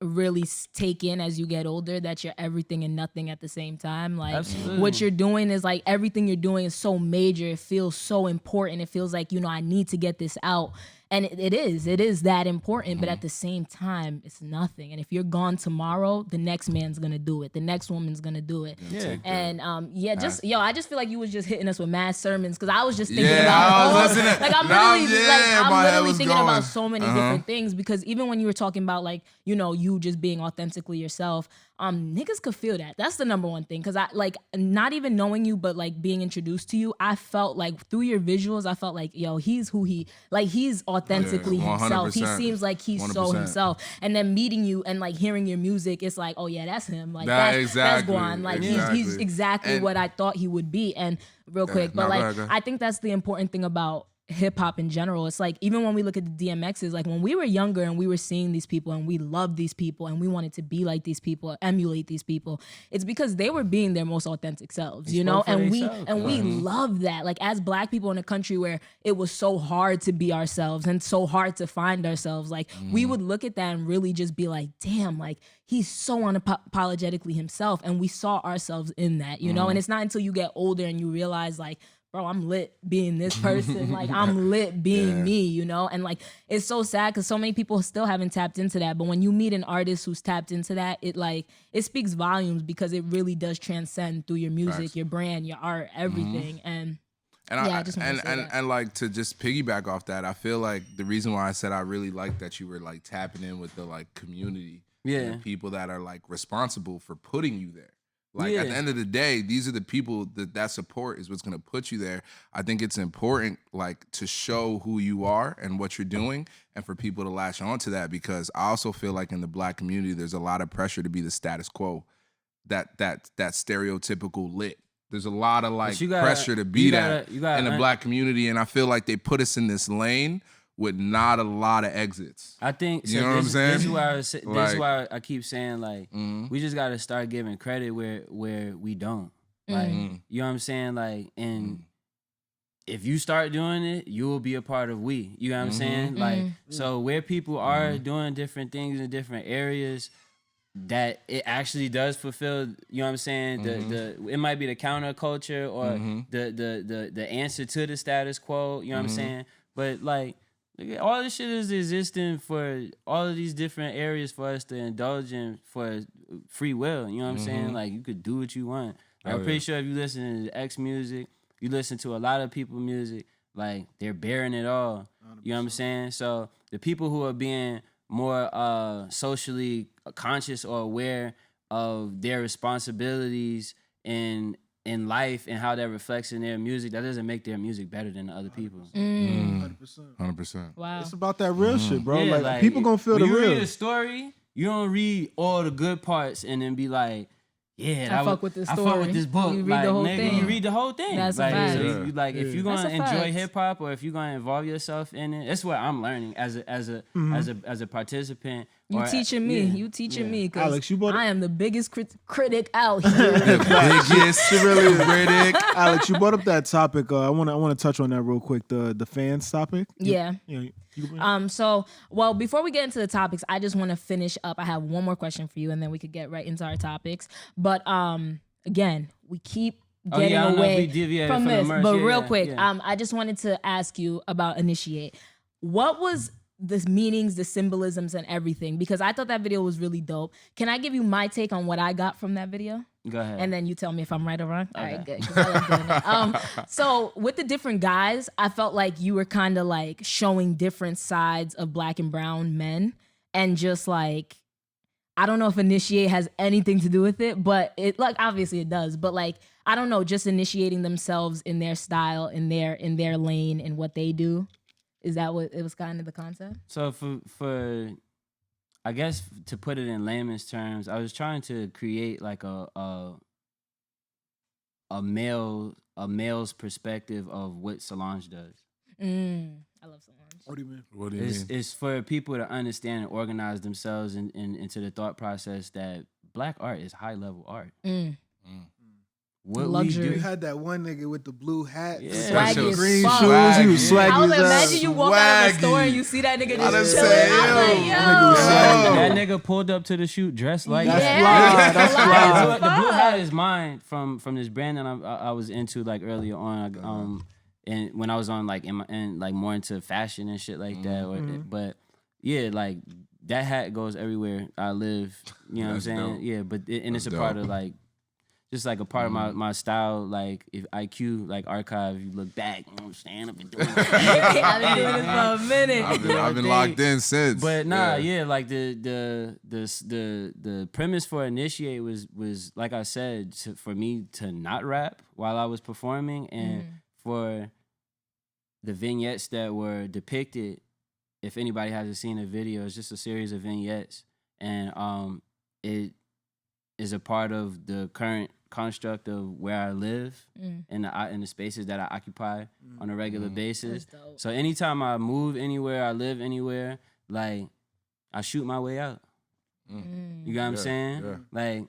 really take in as you get older, that you're everything and nothing at the same time. Like Absolutely. what you're doing is like everything you're doing is so major. It feels so important. It feels like, you know, I need to get this out. And it is that important, but at the same time, it's nothing. And if you're gone tomorrow, the next man's gonna do it. The next woman's gonna do it. Yeah. And I just feel like you was just hitting us with mass sermons because I was just thinking Yeah, about I was all, listening. like I'm Nah, literally yeah, like I'm my head literally was thinking going. about so many different things, because even when you were talking about like, you know, you just being authentically yourself, niggas could feel that. That's the number one thing. Cause I like not even knowing you, but like being introduced to you, I felt like through your visuals, I felt like, yo, he's who he's authentically himself. He 100%. seems like he's so 100%. himself. And then meeting you and like hearing your music, it's like, oh yeah, that's him. Like That- that's exactly, Guan. Like exactly. he's exactly And- what I thought he would be. And real quick, but no, like go ahead, go ahead. I think that's the important thing about hip hop in general. It's like even when we look at the DMXs, like when we were younger and we were seeing these people and we loved these people and we wanted to be like these people, emulate these people, it's because they were being their most authentic selves, you know? spoke for And we themselves, we love that. Like as Black people in a country where it was so hard to be ourselves and so hard to find ourselves, like we would look at that and really just be like, damn, like he's so unapologetically himself, and we saw ourselves in that, you know? And it's not until you get older and you realize like, bro, I'm lit being this person. Like, I'm lit being me, you know? And, like, it's so sad because so many people still haven't tapped into that. But when you meet an artist who's tapped into that, it speaks volumes because it really does transcend through your music, Facts. your brand, your art, everything. And And I just wanted to say that. and like to just piggyback off that, I feel like the reason why I said I really like that you were like tapping in with the like community, Yeah. and the people that are like responsible for putting you there. Like Yeah. at the end of the day, these are the people that support is what's gonna put you there. I think it's important like to show who you are and what you're doing, and for people to latch on to that, because I also feel like in the Black community, there's a lot of pressure to be the status quo, that stereotypical lit. There's a lot of like you gotta- pressure to be you that gotta in the Black community, and I feel like they put us in this lane with not a lot of exits. I think You know what I'm saying? This is why this is Like- why I keep saying like we just gotta start giving credit where we don't. Like you know what I'm saying? Like, and if you start doing it, you will be a part of we. You know what I'm saying? Like, so where people are doing different things in different areas, that it actually does fulfill, you know what I'm saying? The it might be the counterculture or the answer to the status quo, you know what I'm saying? But like, all this shit is existing for all of these different areas for us to indulge in for free will. You know what I'm saying? Like, you could do what you want. Like, I'm pretty sure if you listen to X music, you listen to a lot of people music, like they're bearing it all. 100%. You know what I'm saying? So the people who are being more socially conscious or aware of their responsibilities in life and how that reflects in their music, that doesn't make their music better than the other people. 100%. wow. It's about that real shit, bro. Yeah, like people gonna feel when the you real. read a story, you don't read all the good parts and then be like, yeah, I fuck with this I fuck story. with this book. You read like, the whole nigga, thing. you read the whole thing. That's a like, fact. so Yeah. you, like, if you're That's gonna a enjoy fact. hip hop or if you're gonna involve yourself in it, that's what I'm learning as a participant. You or- teaching me. yeah. You teaching me. 'Cause Alex, you brought- I am the biggest critic out here. Biggest critic. Alex, you brought up that topic. I want to touch on that real quick. The fans topic. Yeah. You So, well, before we get into the topics, I just want to finish up. I have one more question for you, and then we could get right into our topics. But again, we keep getting I don't know if we away deviated from from the this. merch. But Yeah, real yeah, quick, yeah. I just wanted to ask you about Initiate. What was the meanings, the symbolisms, and everything? Because I thought that video was really dope. Can I give you my take on what I got from that video? Go ahead. And then you tell me if I'm right or wrong. All right, Okay. good. 'Cause I like doing it. So with the different guys, I felt like you were kind of like showing different sides of Black and brown men, and just like, I don't know if Initiate has anything to do with it, but it, like, obviously it does. But like, I don't know, just initiating themselves in their style, in their lane, and what they do. Is that what it was kind of the concept? So for I guess to put it in layman's terms, I was trying to create like a male's perspective of what Solange does. I love Solange. What do you mean? What do you mean? It's for people to understand and organize themselves into the thought process that Black art is high level art. What Luxury. we You do, had that one nigga with the blue hat, Yeah. Swaggy as green fuck. shoes. He was swaggy. I was as hell. imagine you walk out of the store Swaggy. and you see that nigga I done just said, chilling. I'm yo, like, nigga was yo. swaggy. that nigga pulled up to the shoot dressed like That's that. fly. That's fly. fly. So the blue hat is mine from this brand that I was into like earlier on. And when I was on like like more into fashion and shit like that. But yeah, like that hat goes everywhere I live. You know That's what I'm saying? dope. Yeah, but and it's a That's part dope. of like. Just like a part of my style, like if IQ, like archive, you look back, you know what I'm saying? I've been doing this. I've been doing this for a minute. I've been locked in since. But nah, yeah, like the premise for Initiate was like I said, for me to not rap while I was performing, and for the vignettes that were depicted. If anybody hasn't seen the video, it's just a series of vignettes, and it is a part of the current construct of where I live and the spaces that I occupy on a regular basis. That's dope. So anytime I move anywhere, I live anywhere, like I shoot my way out. You got what I'm saying? yeah. Like,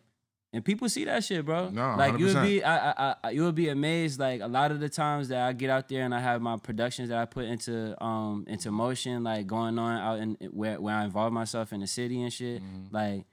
and people see that shit, bro. No, like you would 100%. be, you would be amazed. Like a lot of the times that I get out there and I have my productions that I put into motion, like going on out in where I involve myself in the city and shit, like.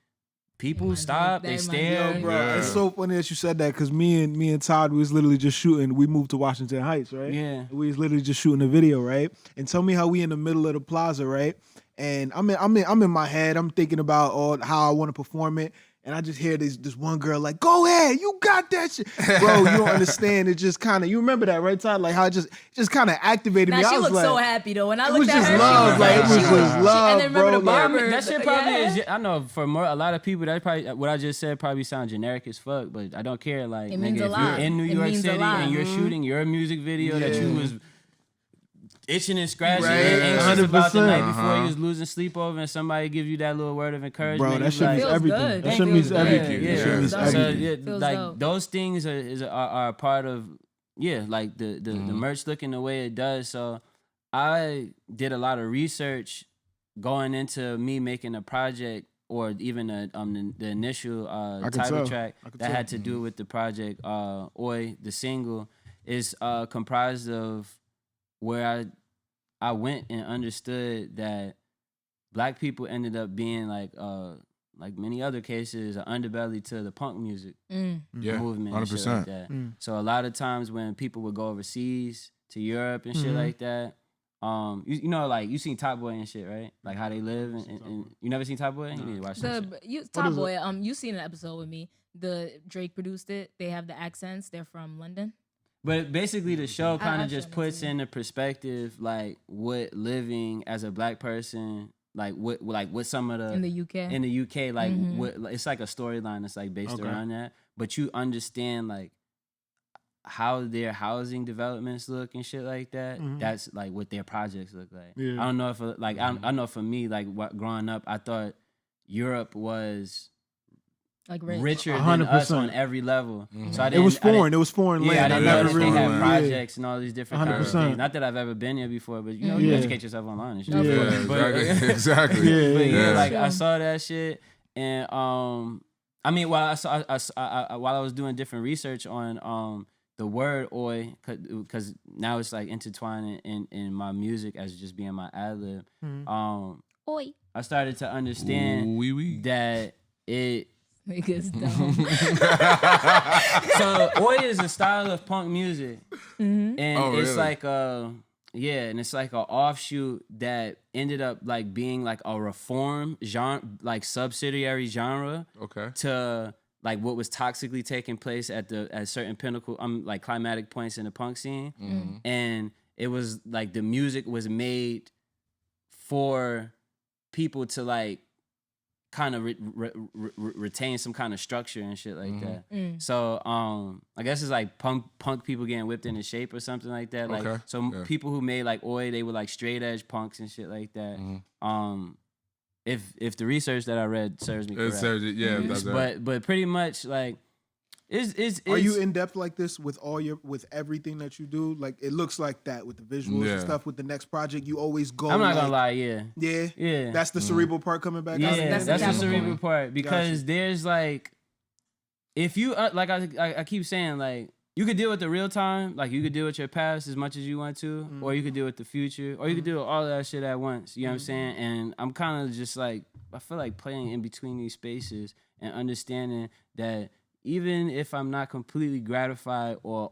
People stop, they stare. Yo, bro, Yeah. it's so funny that you said that because me and Todd, we was literally just shooting. We moved to Washington Heights, right? Yeah. We was literally just shooting a video, right? And tell me how we in the middle of the plaza, right? And I'm in my head. I'm thinking about how I want to perform it. And I just hear this one girl like, "Go ahead, you got that shit, bro." You don't understand. It just kind of, you remember that, right, Todd? Like how it just kind of activated Now me. I she was looked like, so happy though. When I it looked was at just her, love. Like it was just love, and then remember bro. the Like, barber. That shit probably Yeah. is. I know for a lot of people, that probably what I just said probably sound generic as fuck, but I don't care. Like, It means nigga, a if lot. you're in New It York means a City lot. and you're shooting your music video that you Yeah. was itching and scratching Right. and anxious about the 100%. night before you was losing sleep over, and somebody give you that little word of encouragement. bro, you that be shit like, means Feels everything. good. That Thank shit you. means Yeah, everything. yeah. That shit means So, So everything. yeah, Feels like dope. those things are a part of like the merch looking the way it does. So I did a lot of research going into me making a project or even the initial can title tell. track I can that tell. had to do with the project Oi, the single is comprised of where I went and understood that Black people ended up being like many other cases, an underbelly to the punk music Yeah, movement and shit like 100%. that. So a lot of times when people would go overseas to Europe and shit like that, you know, like you seen Top Boy and shit, right? Like how they live, and you never seen Top Boy? You need to watch that shit. Top Boy, you seen an episode with me. The Drake produced it. They have the accents. They're from London. But basically, the show kind I'll of just show it puts to you. into perspective like what living as a Black person, like what some of the In the UK. in the UK, like what it's like a storyline that's like based Okay. around that. But you understand like how their housing developments look and shit like that. That's like what their projects look like. Yeah. I don't know if like I know for me, like growing up, I thought Europe was Like rich. richer than us 100%. on every level. So I It didn't, was I didn't- foreign. It was foreign yeah, land. I I didn't know never that really they have yeah. projects and all these different kinds of 100%. things. Not that I've ever been here before, but you know, Yeah. you educate yourself online and shit. Of Yeah, course. But- exactly. exactly. Yeah, But yeah, Yeah. like I Sure. saw that shit, and I mean, while while I was doing different research on the word "oi," because now it's like intertwined in my music as just being my ad lib. Oi. I started to understand Wee wee. that it Niggas dumb. So oi is a style of punk music, and it's really? like and it's like an offshoot that ended up like being like a reform genre, like subsidiary genre Okay. to like what was toxically taking place at certain pinnacle like climatic points in the punk scene, and it was like the music was made for people to like kind of retain some kind of structure and shit like that. So I guess it's like punk people getting whipped into shape or something like that. Like people who made like oi, they were like straight edge punks and shit like that. If the research that I read serves me correct. That's right. But pretty much like it's Are you in depth like this with with everything that you do? Like it looks like that with the visuals and stuff. With the next project, you always go. I'm not gonna lie, yeah. That's the cerebral part coming back. Yeah, out. that's the cerebral part because there's like, if you like I keep saying like you could deal with the real time, like you could deal with your past as much as you want to, or you could deal with the future, or you could deal with all of that shit at once. You know what I'm saying? And I'm kind of just like I feel like playing in between these spaces and understanding that. Even if I'm not completely gratified or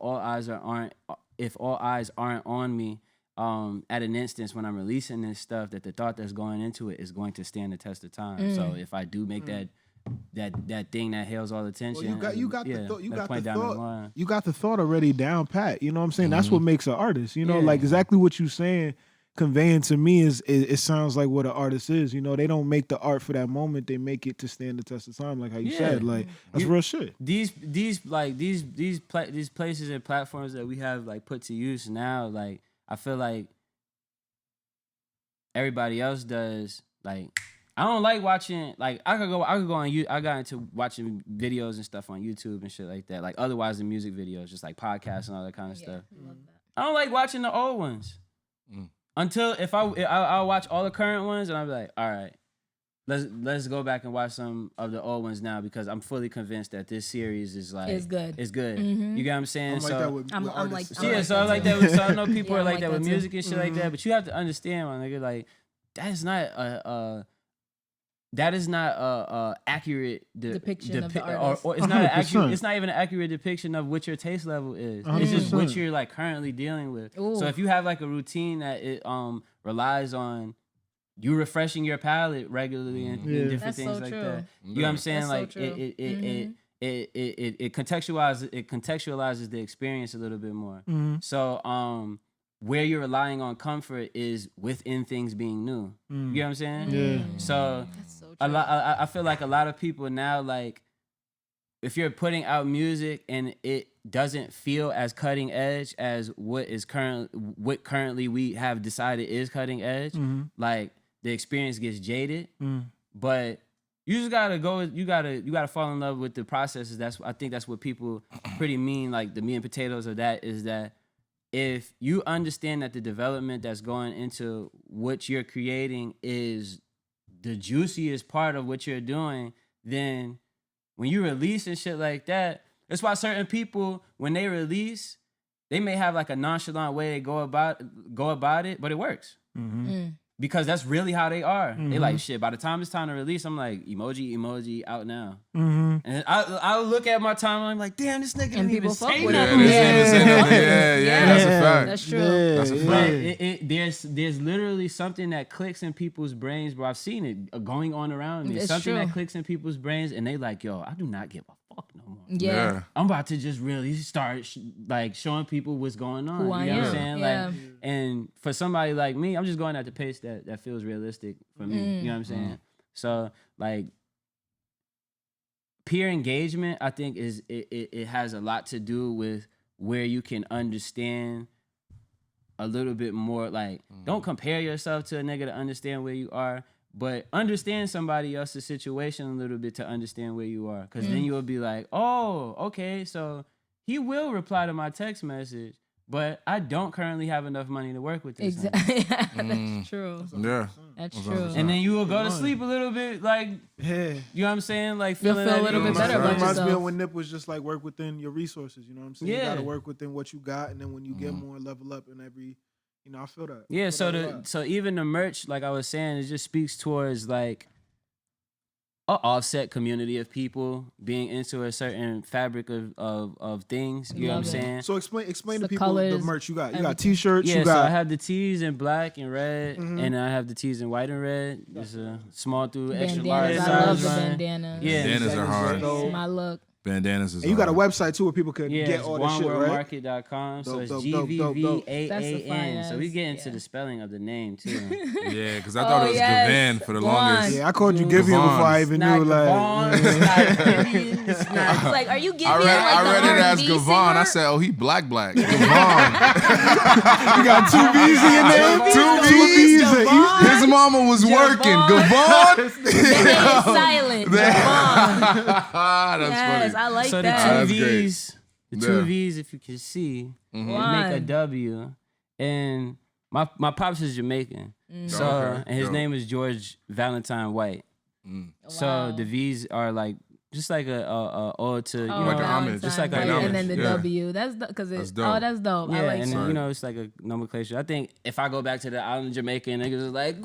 if all eyes aren't on me at an instance when I'm releasing this stuff, that the thought that's going into it is going to stand the test of time. So if I do make that thing that hails all attention, well, you got the thought already down pat. You know what I'm saying? That's what makes an artist. You know, like exactly what you're saying. Conveying to me is it sounds like what an artist is. You know, they don't make the art for that moment; they make it to stand the test of time, like how you said. Like that's real shit. These places and platforms that we have like put to use now, like I feel like everybody else does. Like I don't like watching. Like I could go on you. I got into watching videos and stuff on YouTube and shit like that. Like otherwise the music videos, just like podcasts and all that kind of stuff. Love that. I don't like watching the old ones. Until if I'll watch all the current ones and I'll be like, all right, let's go back and watch some of the old ones now because I'm fully convinced that this series is like it's good. It's good. You get what I'm saying? I'm like that with I'm artists. like So I like that. So I know people are like that with too. music and shit like that. But you have to understand, my nigga, like that is not a accurate depiction of the artist. or it's not an 100%. accurate. It's not even an accurate depiction of what your taste level is. It's just what you're like currently dealing with. Ooh. So if you have like a routine that it relies on you refreshing your palate regularly and different That's things so like true. that, you know what I'm saying? That's like so true. it contextualizes the experience a little bit more. So where you're relying on comfort is within things being new. You know what I'm saying? Yeah. So That's so true. I feel like a lot of people now, like, if you're putting out music and it doesn't feel as cutting edge as what currently we have decided is cutting edge, like the experience gets jaded. But you just gotta go. You gotta fall in love with the processes. I think that's what people pretty mean. Like the meat and potatoes of that is that if you understand that the development that's going into what you're creating is the juiciest part of what you're doing, then when you release and shit like that, that's why certain people, when they release, they may have like a nonchalant way they go about it, but it works. Because that's really how they are. They like, shit, by the time it's time to release, I'm like, emoji out now. And I'll look at my timeline like, damn, this nigga didn't even say nothing. That's a fact. That's true. That's a fact. There's literally something that clicks in people's brains, bro. I've seen it going on around me. It's something true. that clicks in people's brains, and they like, yo, I do not give a fuck no more. Yeah. I'm about to just really start like showing people what's going on. Who I you know am. what I'm saying? Yeah. Like, and for somebody like me, I'm just going at the pace that feels realistic for me. You know what I'm saying? So like peer engagement, I think it has a lot to do with where you can understand a little bit more. Like, don't compare yourself to a nigga to understand where you are, but understand somebody else's situation a little bit to understand where you are. Because then you'll be like, oh, okay, so he will reply to my text message, but I don't currently have enough money to work with this. Exactly. That's true. Yeah. That's true. And then you will go to sleep a little bit, like, Yeah. you know what I'm saying? Like, You'll feeling feel a at little bit ease. better about Reminds me yourself. of when Nip was just like work within your resources. You know what I'm saying? You Yeah. gotta work within what you got, and then when you get more, level up in every. You know, I feel that. Yeah, I feel that a lot. so even the merch, like I was saying, it just speaks towards like offset community of people being into a certain fabric of things. You know what I'm Love it. saying? So explain The to people colors, the merch you got. You everything. got t-shirts. Yeah, you so I got have the tees in black and red, and I have the tees in white and red. It's a small through extra large Bandanas. I love size the run. bandanas. Yeah, Bandanas are hard. It's my look. Bandanas is and you got a hard. website too where people can Yeah, get it's all this shit, right? oneworldmarket.com. So Dope, it's dope, dope, dope, dope. That's a GVVAAN. So we fire-ass, get into yeah. the spelling of the name too. Yeah, because I thought it was yes. Gavan for the Gwan. longest. Yeah, I called you Givian Gavon. before I even Not knew. Like, Gavon, it's not Gideon, it's not. It's like, are you giving I read, like I read the it as R&B Gavon. I singer? said, oh, he black. Gavon. you got two V's in your name. Two V's. His mama was working. Gavon. The name is silent. Javon. That's Yes, funny. I like So that. the two That's V's, the two Yeah. V's, if you can see, make a One. W. And my pops is Jamaican, so Okay, and his dope. name is George Valentine White. So Wow. the V's are like just like a ode to you know Like an Valentine's homage. Just like Day. an homage, And then the yeah. W. That's because it's That's dope. oh, that's dope. yeah, I like and that. then, you know it's like a nomenclature. I think if I go back to the island of Jamaica, niggas is like,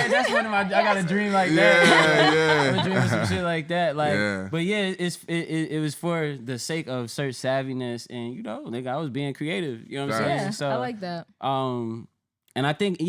that's one of my. I got a dream like that. Yeah, I'm a dream of some shit like that. Like, Yeah. but yeah, it was for the sake of search savviness, and you know, nigga, I was being creative. You know what I'm saying? Yeah, So I like that. and I think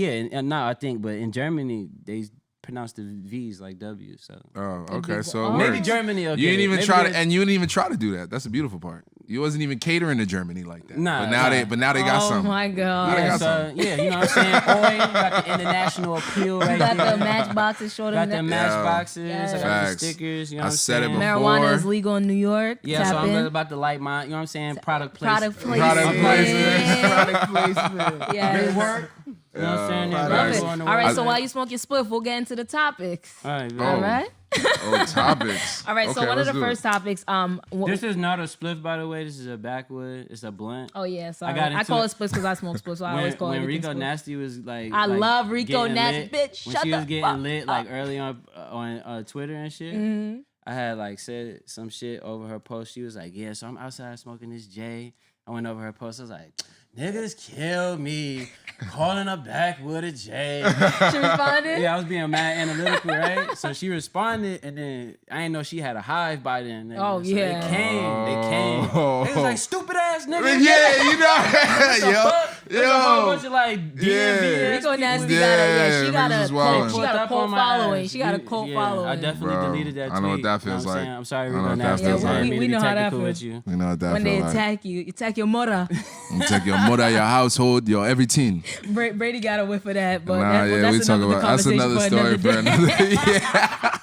but in Germany they pronounce the V's like W's. So Oh, okay. So it maybe works. Germany. Okay. You didn't even Maybe try it's- to, and you didn't even try to do that. That's the beautiful part. You wasn't even catering to Germany like that. Nah, but now nah. they got Oh something. my I god. Yeah, got so something. yeah, you know what I'm saying? Oi, got the international appeal right Got there. the matchboxes short Got of the that. matchboxes, Yes. I got the Facts. stickers, you know I what I'm said it saying? before. Marijuana is legal in New York. Yeah, Tap so I'm in. about to light my, you know what I'm saying, product placement. Product placement. Product placement. Product placement. Yes. work. You know what I'm saying? Love Love Nice. it. Going to All right, work. so while you smoke your spliff, we'll get into the topics. All right, Oh. man. All right. Oh, topics. All right. So Okay, one of let's the do it. first topics. This is not a spliff, by the way. This is a backwood. It's a blunt. Oh yeah. Sorry. got I into call it- it spliff because I smoke spliff, so I always call when everything Rico spliff. Nasty was like, I love Rico getting Nasty, lit, bitch. when Shut she the was getting fuck lit, up. like early on Twitter and shit. Mm-hmm. I had like said some shit over her post. She was like, "Yeah, so I'm outside smoking this J." I went over her post. I was like, "Niggas kill me, calling her back with a J." She responded. Yeah, I was being mad analytical, right? So she responded, and then I didn't know she had a hive by then. Nigga. Oh, So yeah. they came. Oh. They was like, "Stupid ass nigga." Yeah, you know. There's a whole Yo. bunch of like DMV. Yeah. Rico Nasty Yeah, got a she got niggas a was cult, wildin'. she got a cult following. She got a cult following. I definitely Bro, deleted that tweet. I know what that You know feels what I'm like. saying? I'm sorry, I know Rico what that Nasty. feels I didn't like. mean We to know be how that technical feels. with you. You know what that When they feel like. attack you attack your mother. You take your mother, your household, your everything. Brady got a whiff of that, but Nah, yeah, we that's talk another about that's conversation another for story another for day. another. Yeah.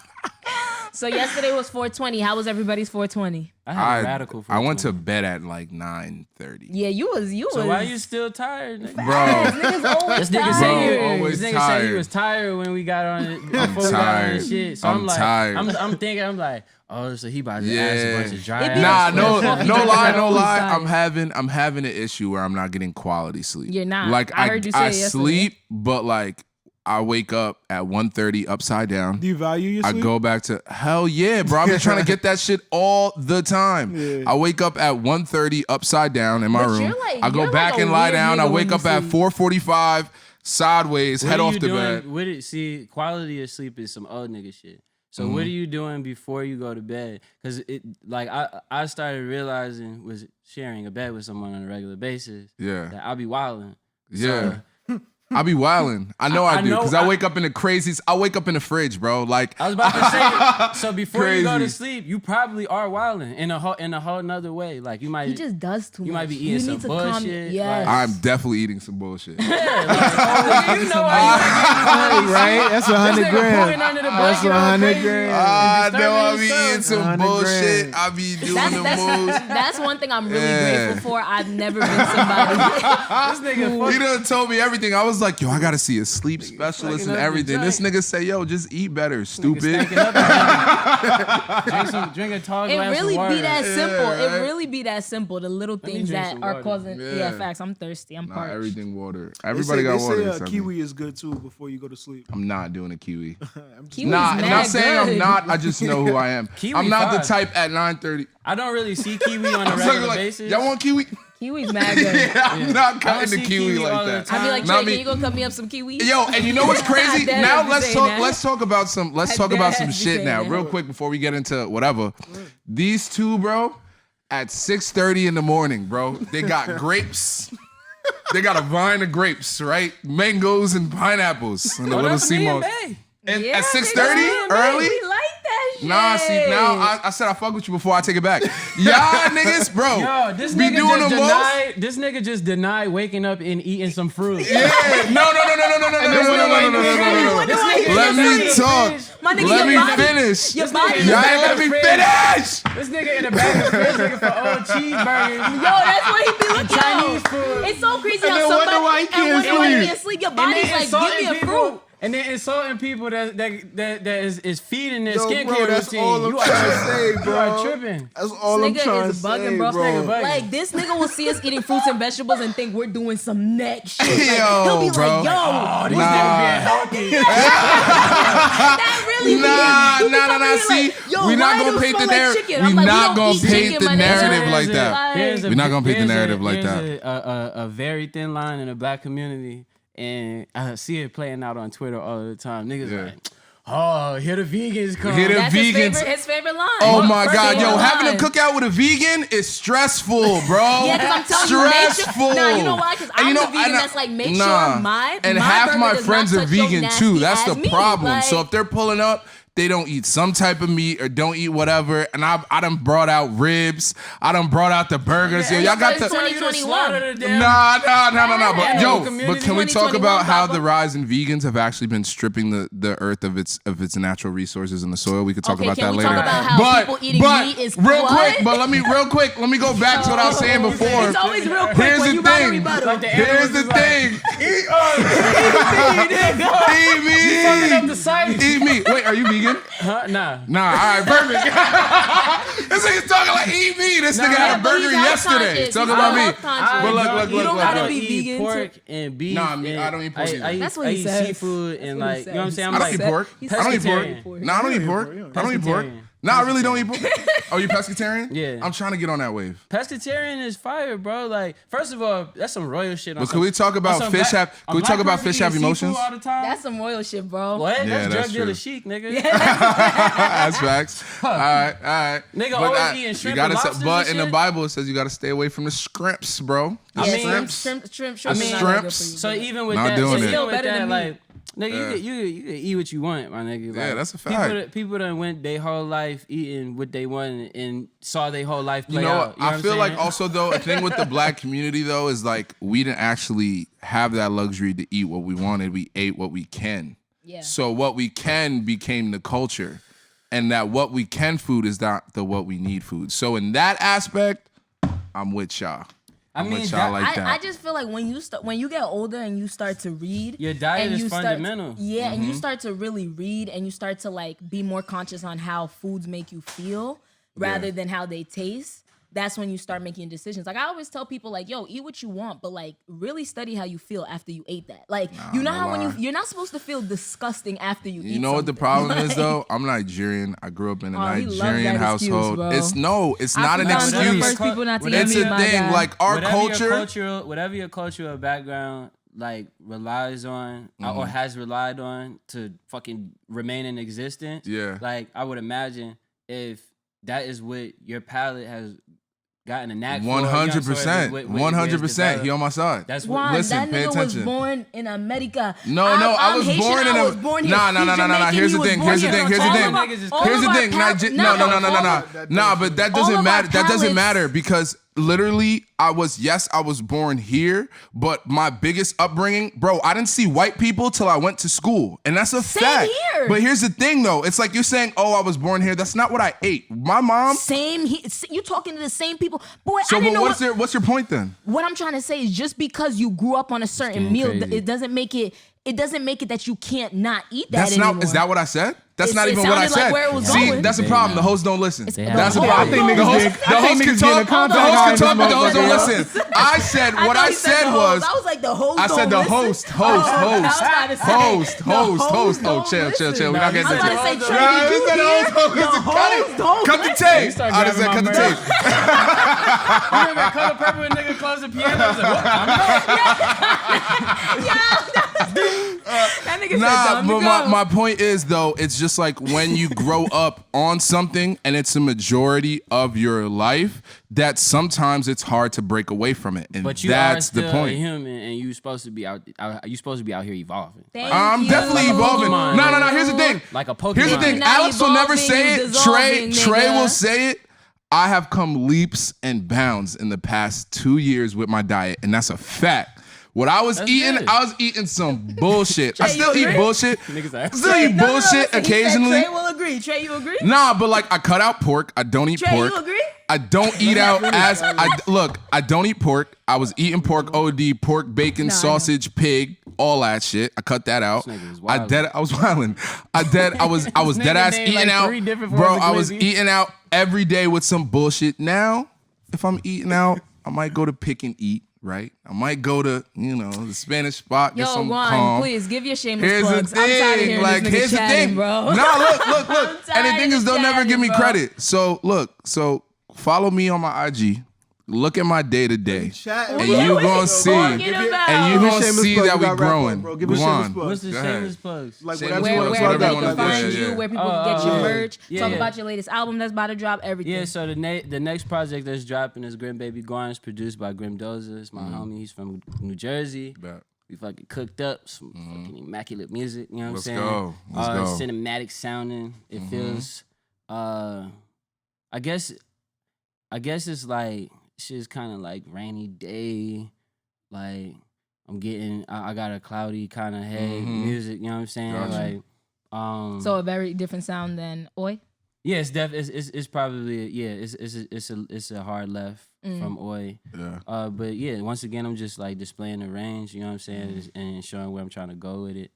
So yesterday was 420. How was everybody's 420? I had a radical for I went to bed at like 9:30. Yeah, you was. So why you still tired, nigga? Bro, Niggas always This nigga tired. said always this nigga said tired. he was tired when we got on it. Before we got on tired. the shit. So I'm I'm like, tired. I'm thinking, I'm like, oh, so he about to ask a Yeah. bunch of dry It be- Nah, ass no questions. lie. Always tired. I'm having an issue where I'm not getting quality sleep. You're not. Like I heard you say I it yesterday. sleep, but like I wake up at 1:30 upside down. Do you value your I sleep? go back to hell yeah, bro. I've been trying to get that shit all the time. Yeah. I wake up at 1:30 upside down in my But room. you're like- I go you're back like a and lie weird down. nigga I when wake you up at sleep. 4:45 sideways, What head are off you the doing? bed. See, quality of sleep is some old nigga shit. So Mm-hmm. what are you doing before you go to bed? Because it, like, I started realizing was sharing a bed with someone on a regular basis. Yeah. That I'll be wilding. Yeah. I be wildin'. I know I do. know- Because I wake up in the craziest. I wake up in the fridge, bro. Like, I was about to say. So before you go to Crazy. sleep, you probably are wilding in a whole nother way. Like you might. He just does too much. You might be eating You some need to calm- bullshit, Yes. I'm definitely eating some bullshit. you know why right? That's you 100 nigga grand. pulling under the That's blanket all 100 crazy. grand. I disturbing know I be yourself. eating some 100 bullshit. grand. I be doing the moves. That's one thing I'm really Yeah. grateful for. I've never been somebody. This nigga He done told me everything. I was like, yo, I gotta see a sleep specialist fucking and up the everything. This joint. nigga say, yo, just eat better, stupid. Stinking up. Drink a tall It glass really of water. be that simple. right? It really be that simple. The little me things drink that some are water. causing. Yeah. Yeah, facts. I'm thirsty. I'm Nah, parched. everything water. They Everybody say, got they water. say except me. kiwi is good too before you go to sleep. I'm not doing a kiwi. Kiwi's Nah, I'm mad not saying I'm good. not. I just know who I am. Kiwi I'm not the fire. type at 9:30. I don't really see kiwi on a I'm regular talking like, basis. y'all want kiwi? Kiwi's mad good. Yeah, I'm not I cutting don't the see kiwi kiwi all like the that. time. I'd be like, Not Trey, me. can you go cut me up some kiwi? Yo, and you know what's crazy? Dead Now ass let's saying talk. that. Let's talk about some. Let's talk Dead about some ass shit saying now, that. real quick, before we get into whatever. These two, bro, at 6:30 in the morning, bro, they got grapes. They got a vine of grapes, right? Mangoes and pineapples, and a little sea moss. And Yeah, at nigga, 6:30 man, early. We like that shit. Nah, see, now I said I fuck with you before I take it back. Y'all niggas, bro, Yo, this be nigga doing just the most. denied. This nigga just denied waking up and eating some fruit. Yeah, no. Let me talk. My nigga, Let your me body- finish. Your body. Y'all ain't let me finish. This nigga in the back of the fridge looking for old cheeseburgers. Yo, that's what he be looking Chinese at. food. It's so crazy And how then wonder somebody why he can't and wonder why he sleep. can't sleep. Your And body's then like, insulting give me a people- fruit. And then insulting people that is feeding their Yo, skincare bro, that's routine. all I'm You are trying to tripping. say, You bro. are tripping. That's all I'm This nigga trying is to bugging, say, bro. bro. Like, this nigga will see us eating fruits and vegetables and think we're doing some next shit. Like, Yo, he'll be bro. like, yo, Oh, these Nah. niggas being healthy. that really Nah. See, we're not gonna paint the narrative. We're not gonna paint the narrative like that. We're not gonna paint the narrative like that. There's a very thin line in the black community, and I see it playing out on Twitter all the time. Niggas Yeah. like, oh, here the vegans come. Here the That's vegans. his favorite line. Oh my First God, yo, favorite having a line. cookout with a vegan is stressful, bro. Yeah, because I'm telling you, stressful. Nah, you know why? Because And I'm you know, the vegan and I- that's like, make nah. sure my and my half burger my does friends not are touch your vegan nasty too. That's ass the meat. problem. Like, So if they're pulling up, they don't eat some type of meat or don't eat whatever. And I done brought out ribs. I done brought out the burgers. Yo, y'all got it's the 2021. Nah. But Yeah. yo, Community. but can we talk 2021, about how Papa. the rise in vegans have actually been stripping the earth of its natural resources in the soil? We could talk Okay, about can that we later. talk about how people eating meat is real what? quick, but let me go back to what I was saying before. It's always real quick Here's when the you gotta thing. rebuttal. Like the Here's the animals is like, thing. Eat fucking up me. the site. Eat me. Wait, are you vegan? Huh? Nah. Nah, all right, perfect. This nigga's talking like eat me. This nigga had a but he's burger health yesterday. conscious. Talking He's about me. health conscious. But look, You don't gotta I be eat vegan pork to- and beef. Nah, I and don't eat pork either. I eat, That's what I he eat said. seafood and what he like, you know what I'm said. saying? I I'm don't eat like, pork. He's I don't eat pork. pescatarian. No, I don't eat pork. I don't eat pork. Pescatarian. No, I really don't eat pork. Oh, you pescatarian? Yeah. I'm trying to get on that wave. pescatarian is fire, bro. Like, first of all, that's some royal shit. But can we talk about fish have? Can we talk about fish have emotions? All the time? That's some royal shit, bro. What? Yeah, That's that's drug dealer true. chic, nigga. That's facts. All right. Nigga But always that- eating you shrimp gotta and say- lobsters But and in the shit. Bible it says you gotta stay away from the scrimps, bro. The Yeah, shrimps. shrimp The is not shrimps. that good for you. So even with Not that, doing so it. even Still with better that, than like, me. nigga, you can eat what you want, my nigga. Yeah, Like, that's a fact. People that went their whole life eating what they wanted and saw their whole life play You know out. what? You know I what I'm feel like saying? also though a thing with the black community though is like we didn't actually have that luxury to eat what we wanted. We ate what we can. Yeah. So what we can became the culture, and that what we can food is not the what we need food. So in that aspect, I'm with y'all. I'm mean, with y'all that- like that. I just feel like when you get older and you start to read, Your diet and is you start- fundamental. yeah, and you start to really read and you start to like be more conscious on how foods make you feel rather than how they taste. That's when you start making decisions. Like I always tell people, like, yo, eat what you want, but like really study how you feel after you ate that. Like you know no how when lie. you're not supposed to feel disgusting after you eat. You know what the something. problem is Like, though? I'm Nigerian. I grew up in a Oh, he loves Nigerian that excuse, household. bro. It's not an Africans are the excuse. first people not to Whatever It's eat a meat, my thing. guy. Like our Whatever culture. whatever your cultural background like relies on or has relied on to fucking remain in existence. Yeah. Like I would imagine if that is what your palate has gotten a knack for. you know what I'm saying? 100%. What- 100%. He on my side. That's Juan, what. Listen, that pay nigga attention. was born in America. No, I I'm was Haitian, born in I a. was born here. Nah. He's Jamaican, Here's the he was thing. born Here's the here. thing. Here's the All thing. of our- Niggas is all Here's the of our thing. pal- No. Nah, but that all doesn't of matter. our That doesn't palates- matter because literally, I was born here, but my biggest upbringing, bro, I didn't see white people till I went to school, and that's a fact. here. But here's the thing, though. It's like you're saying, "Oh, I was born here." That's not what I ate. My mom. You talking to the same people, boy. So, I didn't but know what's your point then? what I'm trying to say is just because you grew up on a certain meal, crazy. it doesn't make it it doesn't make it that you can't not eat that That's anymore. not. Is that what I said? That's not It even what I sounded like said. where it was See, going. that's the problem. The hosts don't listen. It's- That's the I problem. think The host can niggas talk. getting a The host can talk, but the hosts don't contact listen. I said I what thought I he said said the was. host. I was like the host. I said the don't host. listen. I was about to say, Host. the host Oh, don't chill. listen. We're not I getting was into about to say, it. Trey, Nah, did he you said the hear? host don't The listen. host don't Cut the listen. tape. start I just said cut grabbing the my tape. You remember Color Purple when nigga closed the piano? I was like, what? I'm That nigga said Nah, time to but go. my point is though, it's just like when you grow up on something and it's a majority of your life, that sometimes it's hard to break away from it, and But you that's are still the a point. human, and you supposed to be out. You supposed to be out here evolving. Thank I'm you. definitely evolving. Pokemon, No. nigga. Here's the thing. Like a Pokemon. Here's the thing. You're not Alex will never evolving, say you it. dissolving, Trey nigga. will say it. I have come leaps and bounds in the past 2 years with my diet, and that's a fact. What I was eating, good. I was eating some bullshit. I Trey, still you eat agree? bullshit. Niggas are- Still eat No, bullshit listen, he said occasionally. Trey will agree. Trey, you agree? Nah, but like I cut out pork. I don't eat Trey, pork. you agree? I don't eat out as I don't eat pork. I was eating pork OD, pork, bacon, Nah, I know. sausage, pig, all that shit. I cut that out. This nigga was I wildin'. was wilding. I was This dead nigga ass named, eating like, out. 3 different Bro, forms of I was glizzy. eating out every day with some bullshit. Now, if I'm eating out, I might go to Pick and Eat, right? I might go to, the Spanish spot, get Yo, some Juan, calm. please give your shameless Here's plugs. the I'm tired of thing. hearing Like, this nigga here's the chatting, thing. bro. Nah, look. I'm And the tired thing of is, they'll never chatting, give me bro. credit. So follow me on my IG. Look at my day to day, Chatting, and bro. you What gonna you see, talking about? and you Give me gonna shameless see plug. that We we gotta wrap up, growing. bro. Give me Go shameless on. plug. What's the Go ahead. shameless plugs? Like Shameless whatever you Where want to people plug they out. can Like, find yeah, you, yeah. where people can get your merch, Yeah, talk yeah. about your latest album that's about to drop, everything. Yeah, so the next project that's dropping is Grim Baby Gone. It's produced by Grim Doza. It's my homie. He's from New Jersey. Bet. We fucking cooked up some fucking immaculate music. You know what Let's I'm saying? go. Let's go. Cinematic sounding. It feels. I guess it's like shit's kind of like rainy day. Like I'm getting. I got a cloudy kind of head music. You know what I'm saying? Gotcha. Like. So a very different sound than Oi. Yeah, it's probably it's a hard left from Oi. Yeah. But yeah, once again, I'm just like displaying the range, you know what I'm saying, and showing where I'm trying to go with it.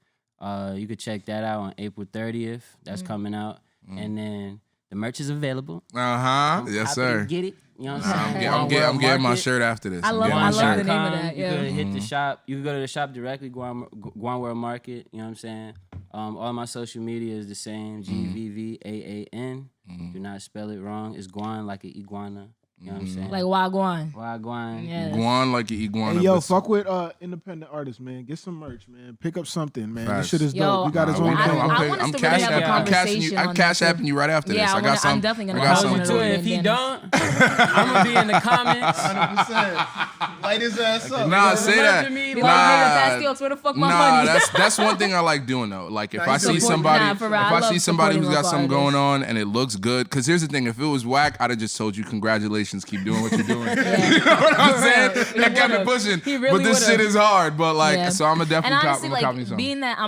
You could check that out on April 30th. That's coming out, and then the merch is available. Yes, Happy sir. to get it. You know what I'm saying? I'm getting my shirt after this. I I'm love getting I my love shirt. the name of that. You Yeah. could hit the shop. You could go to the shop directly, Guam World Market. You know what I'm saying? All my social media is the same. GVVAAN. Do not spell it wrong. It's Guan like an iguana. You know what I'm saying? Like Wagwan. Wagwan. Yeah. Guan like an iguana. Hey, yo, but- fuck with independent artists, man. Get some merch, man. Pick up something, man. Facts. This shit is Yo, dope. You got his Nah, own I- thing. I want us to really have a conversation I'm on cash that, apping you right after Yeah, this. I I got wanna- some. I'm definitely gonna I got call some. one of To those it. If he bandanas. don't, I'm gonna be in the comments. 100%. Light his ass up. Nah, say that. to me, Be Nah, like, nigga, where the fuck my money? that's one thing I like doing though. Like if Nah, I you see support- somebody, Nah, for if real, I I love see somebody who's supporting got something local going on and it looks good, because here's the thing: if it was whack, I'd have just told you congratulations, keep doing what you're doing. You know what I'm For saying? real. That got me would've. pushing. He really But this would've. shit is hard. But like, Yeah. so I'm gonna definitely And honestly, copy like something. being that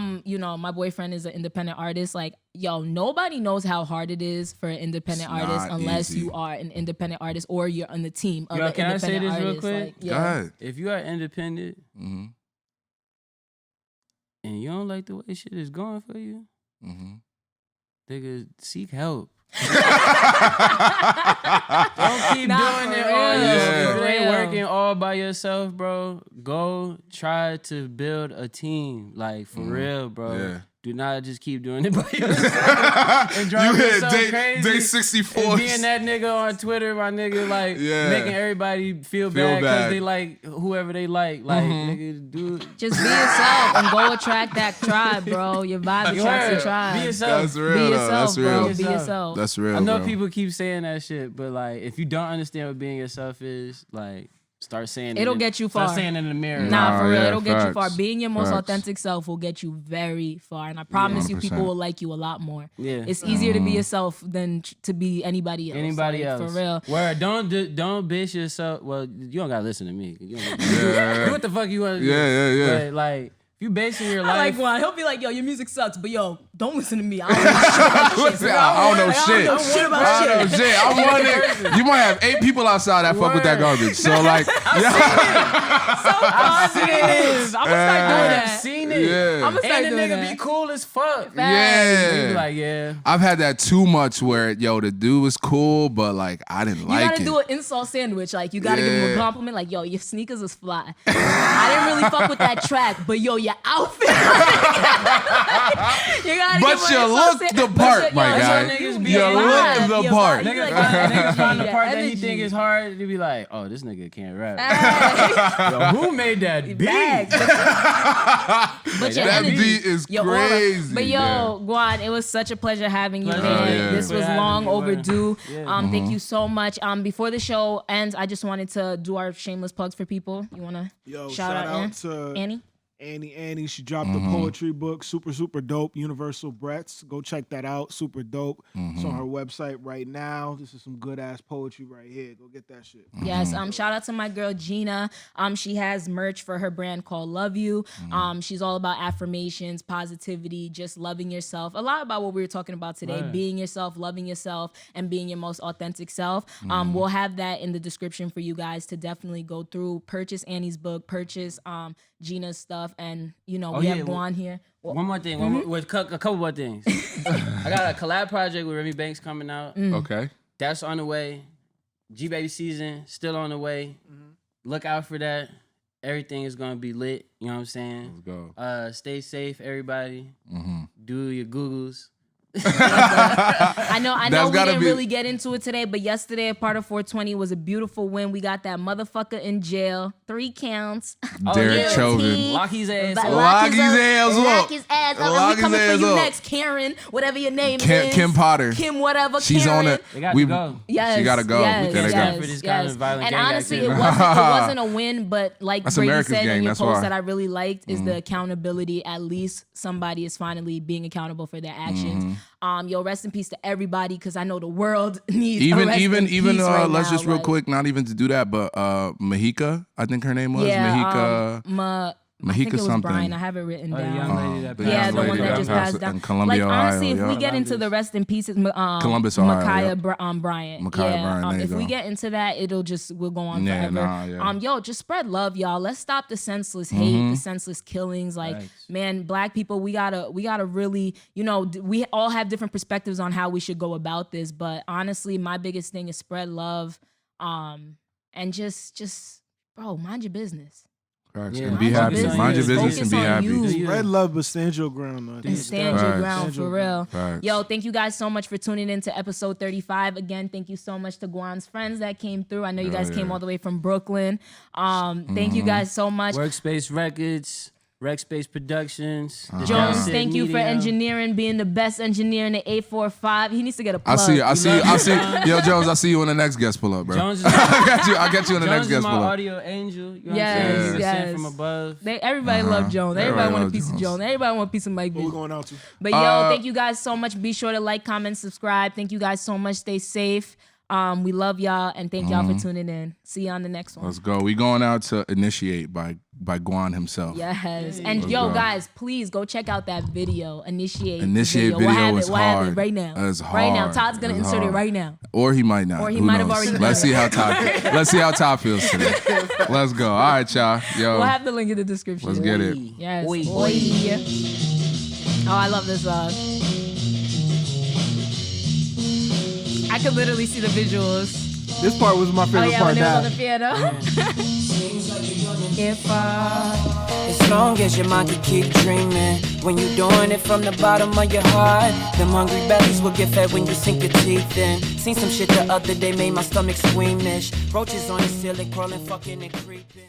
my boyfriend is an independent artist, like, yo, nobody knows how hard it is for an independent It's artist not unless easy. you are an independent artist or you're on the team of Yo, an can I say independent this real artist. quick? Like, Go yeah. ahead. If you are independent Mm-hmm. and you don't like the way shit is going for you, Mm-hmm. nigga, seek help. Don't keep Nah, doing for it all real, yourself. for If it ain't real. working all by yourself, bro, go try to build a team. Like, for real, bro. Yeah. Do not just keep doing it by yourself and drive You hit yourself day crazy. 64. And being that nigga on Twitter, my nigga, like, Yeah. making everybody feel bad because they like whoever they like. Like, nigga, dude. Just be yourself and go attract that tribe, bro. Your vibe attracts the tribe. Be yourself. That's real. Be though. yourself, That's bro. real. Be yourself. That's real. I know bro. people keep saying that shit, but like, if you don't understand what being yourself is, like, start saying It'll get you far. Start saying it in the mirror. Nah, for real, yeah, it'll get you far. facts. Being your most Facts. authentic self will get you very far, and I promise you, 100%. people will like you a lot more. Yeah. It's easier to be yourself than to be anybody else. Anybody like, else. for real. Where don't bitch yourself. Well, you don't gotta listen to me. You don't Yeah. do what the fuck you want to do. Yeah. But like, if you basing your I like life. Juan. He'll be like, "Yo, your music sucks, but yo, don't listen to me. I don't know shit about shit. I don't know shit. I don't know shit about I don't know shit. I'm wondering. You might have 8 people outside that fuck with that garbage. So like, So positive. I'm gonna start doing that. I've seen it. Yeah. I'm gonna start And the doing nigga that. be cool as fuck. yeah. You be like, yeah. I've had that too much where the dude was cool, but like I didn't You like gotta it. do an insult sandwich. Like, you gotta give him a Yeah. compliment. Like, yo, your sneakers is fly. I didn't really fuck with that track, but yo, your outfit. You gotta But give him you an look insult the sa- part, but my yo, guy. niggas be You alive. look the Your part. vibe. You Niggas like, find, find the that part that he energy. think is hard. They be like, oh, this nigga can't rap. Hey, Yo, who made that beat? bag. But your That energy, beat is your aura. crazy. But yo, Yeah. Guan, it was such a pleasure having you, Pleasure. man. Oh, yeah. This was For having long me, man. overdue. Yeah. Thank you so much. Before the show ends, I just wanted to do our shameless plugs for people. You wanna Yo, shout out to Annie? Annie. She dropped a poetry book, super dope. Universal Brett's. Go check that out. Super dope. It's on her website right now. This is some good ass poetry right here. Go get that shit. Yes. Shout out to my girl Gina. She has merch for her brand called Love You. She's all about affirmations, positivity, just loving yourself. A lot about what we were talking about today: Right. being yourself, loving yourself, and being your most authentic self. We'll have that in the description for you guys to definitely go through. Purchase Annie's book. Purchase Gina's stuff, and we yeah, have Guan here. Well, One more thing. One more, with a couple more things. I got a collab project with Remy Banks coming out. Okay. That's on the way. G-Baby season still on the way. Look out for that. Everything is gonna be lit. You know what I'm saying? Let's go. Stay safe, everybody. Do your Googles. I know That's we gotta didn't be- really get into it today, but yesterday a part of 420 was a beautiful win. We got that motherfucker in jail. 3 counts. Derek yeah. Chauvin. Lock his ass Lock up. Lock his ass up. Lock his ass up. Lock And we his coming for ass you up. next, Karen, whatever your name Kim, is. Kim Potter. Kim whatever, She's Karen. on it. They got to go. Yes, She gotta go. Yes, We gotta yes, go. Stand for this kind of violent and gang honestly, it activity. wasn't a win, but like That's Brady America's said gang, in your that's post why. that I really liked is the accountability. At least somebody is finally being accountable for their actions. Yo, rest in peace to everybody, because I know the world needs a rest in peace right let's now, just real like, quick, not even to do that, but Mahika, I think her name was Mahika. I think it was something. Brian. I have it written Oh, the down. young lady that the passed Yeah, young the away. one lady that just passed down. in Columbia, like, honestly, Ohio, if we yeah. get into the rest in pieces, Columbus, Ohio, Micaiah Bryant. Micaiah Bryant, there you if we go. get into that, we'll go on Yeah, forever. nah, yeah. Yo, just spread love, y'all. Let's stop the senseless hate, the senseless killings. Like, Thanks. man, black people, we gotta really, we all have different perspectives on how we should go about this. But honestly, my biggest thing is spread love, and just, bro, mind your business. Facts. Yeah, And be mind happy. your business. Mind your business and Focus be on happy. you. Spread love, but stand your ground. Man. And stand your Facts. ground for real. Facts. Yo, thank you guys so much for tuning in to episode 35. Again, thank you so much to Guan's friends that came through. I know you guys came all the way from Brooklyn. Thank you guys so much. Workspace Records, Workspace Productions. The Jones, Downset thank you for Media. engineering, being the best engineer in the 845. He needs to get a I plug. see. Yo, Jones, I see you when the next guest pull up, bro. Jones is I'll get you when the next Jones is guest my pull up. audio angel. You know Yes, what I'm saying? yes. Sent from above. Everybody love Jones. Everybody Everybody want a love piece of Jones. Jones. Everybody want a piece of Mike What we B. going out to? But yo, thank you guys so much. Be sure to like, comment, subscribe. Thank you guys so much. Stay safe. We love y'all, and thank y'all for tuning in. See you on the next one. Let's go. We going out to Initiate by Guan himself. Yes. And Let's yo, go. guys, please go check out that video. Initiate Initiate We'll video have is it. We'll have hard. it right now. It's Right now. hard. Todd's gonna It's insert it hard. right now. Or he might not. Or he Who might have knows? already done Let's it. see how Todd. Let's see how Todd feels today. Let's go. All right, y'all. Yo, We'll have the link in the description. let's get it. Yes. Oi. Oi. Oh, I love this song. I could literally see the visuals. This part was my Oh favorite yeah, part. when they was on Now. the piano. If As long as your mind can keep dreaming, when you doing it from the bottom of your heart, them hungry bellies will get fed when you sink your teeth in. Seen some shit the other day, made my stomach squeamish. Roaches on the ceiling, crawling, fucking and creeping.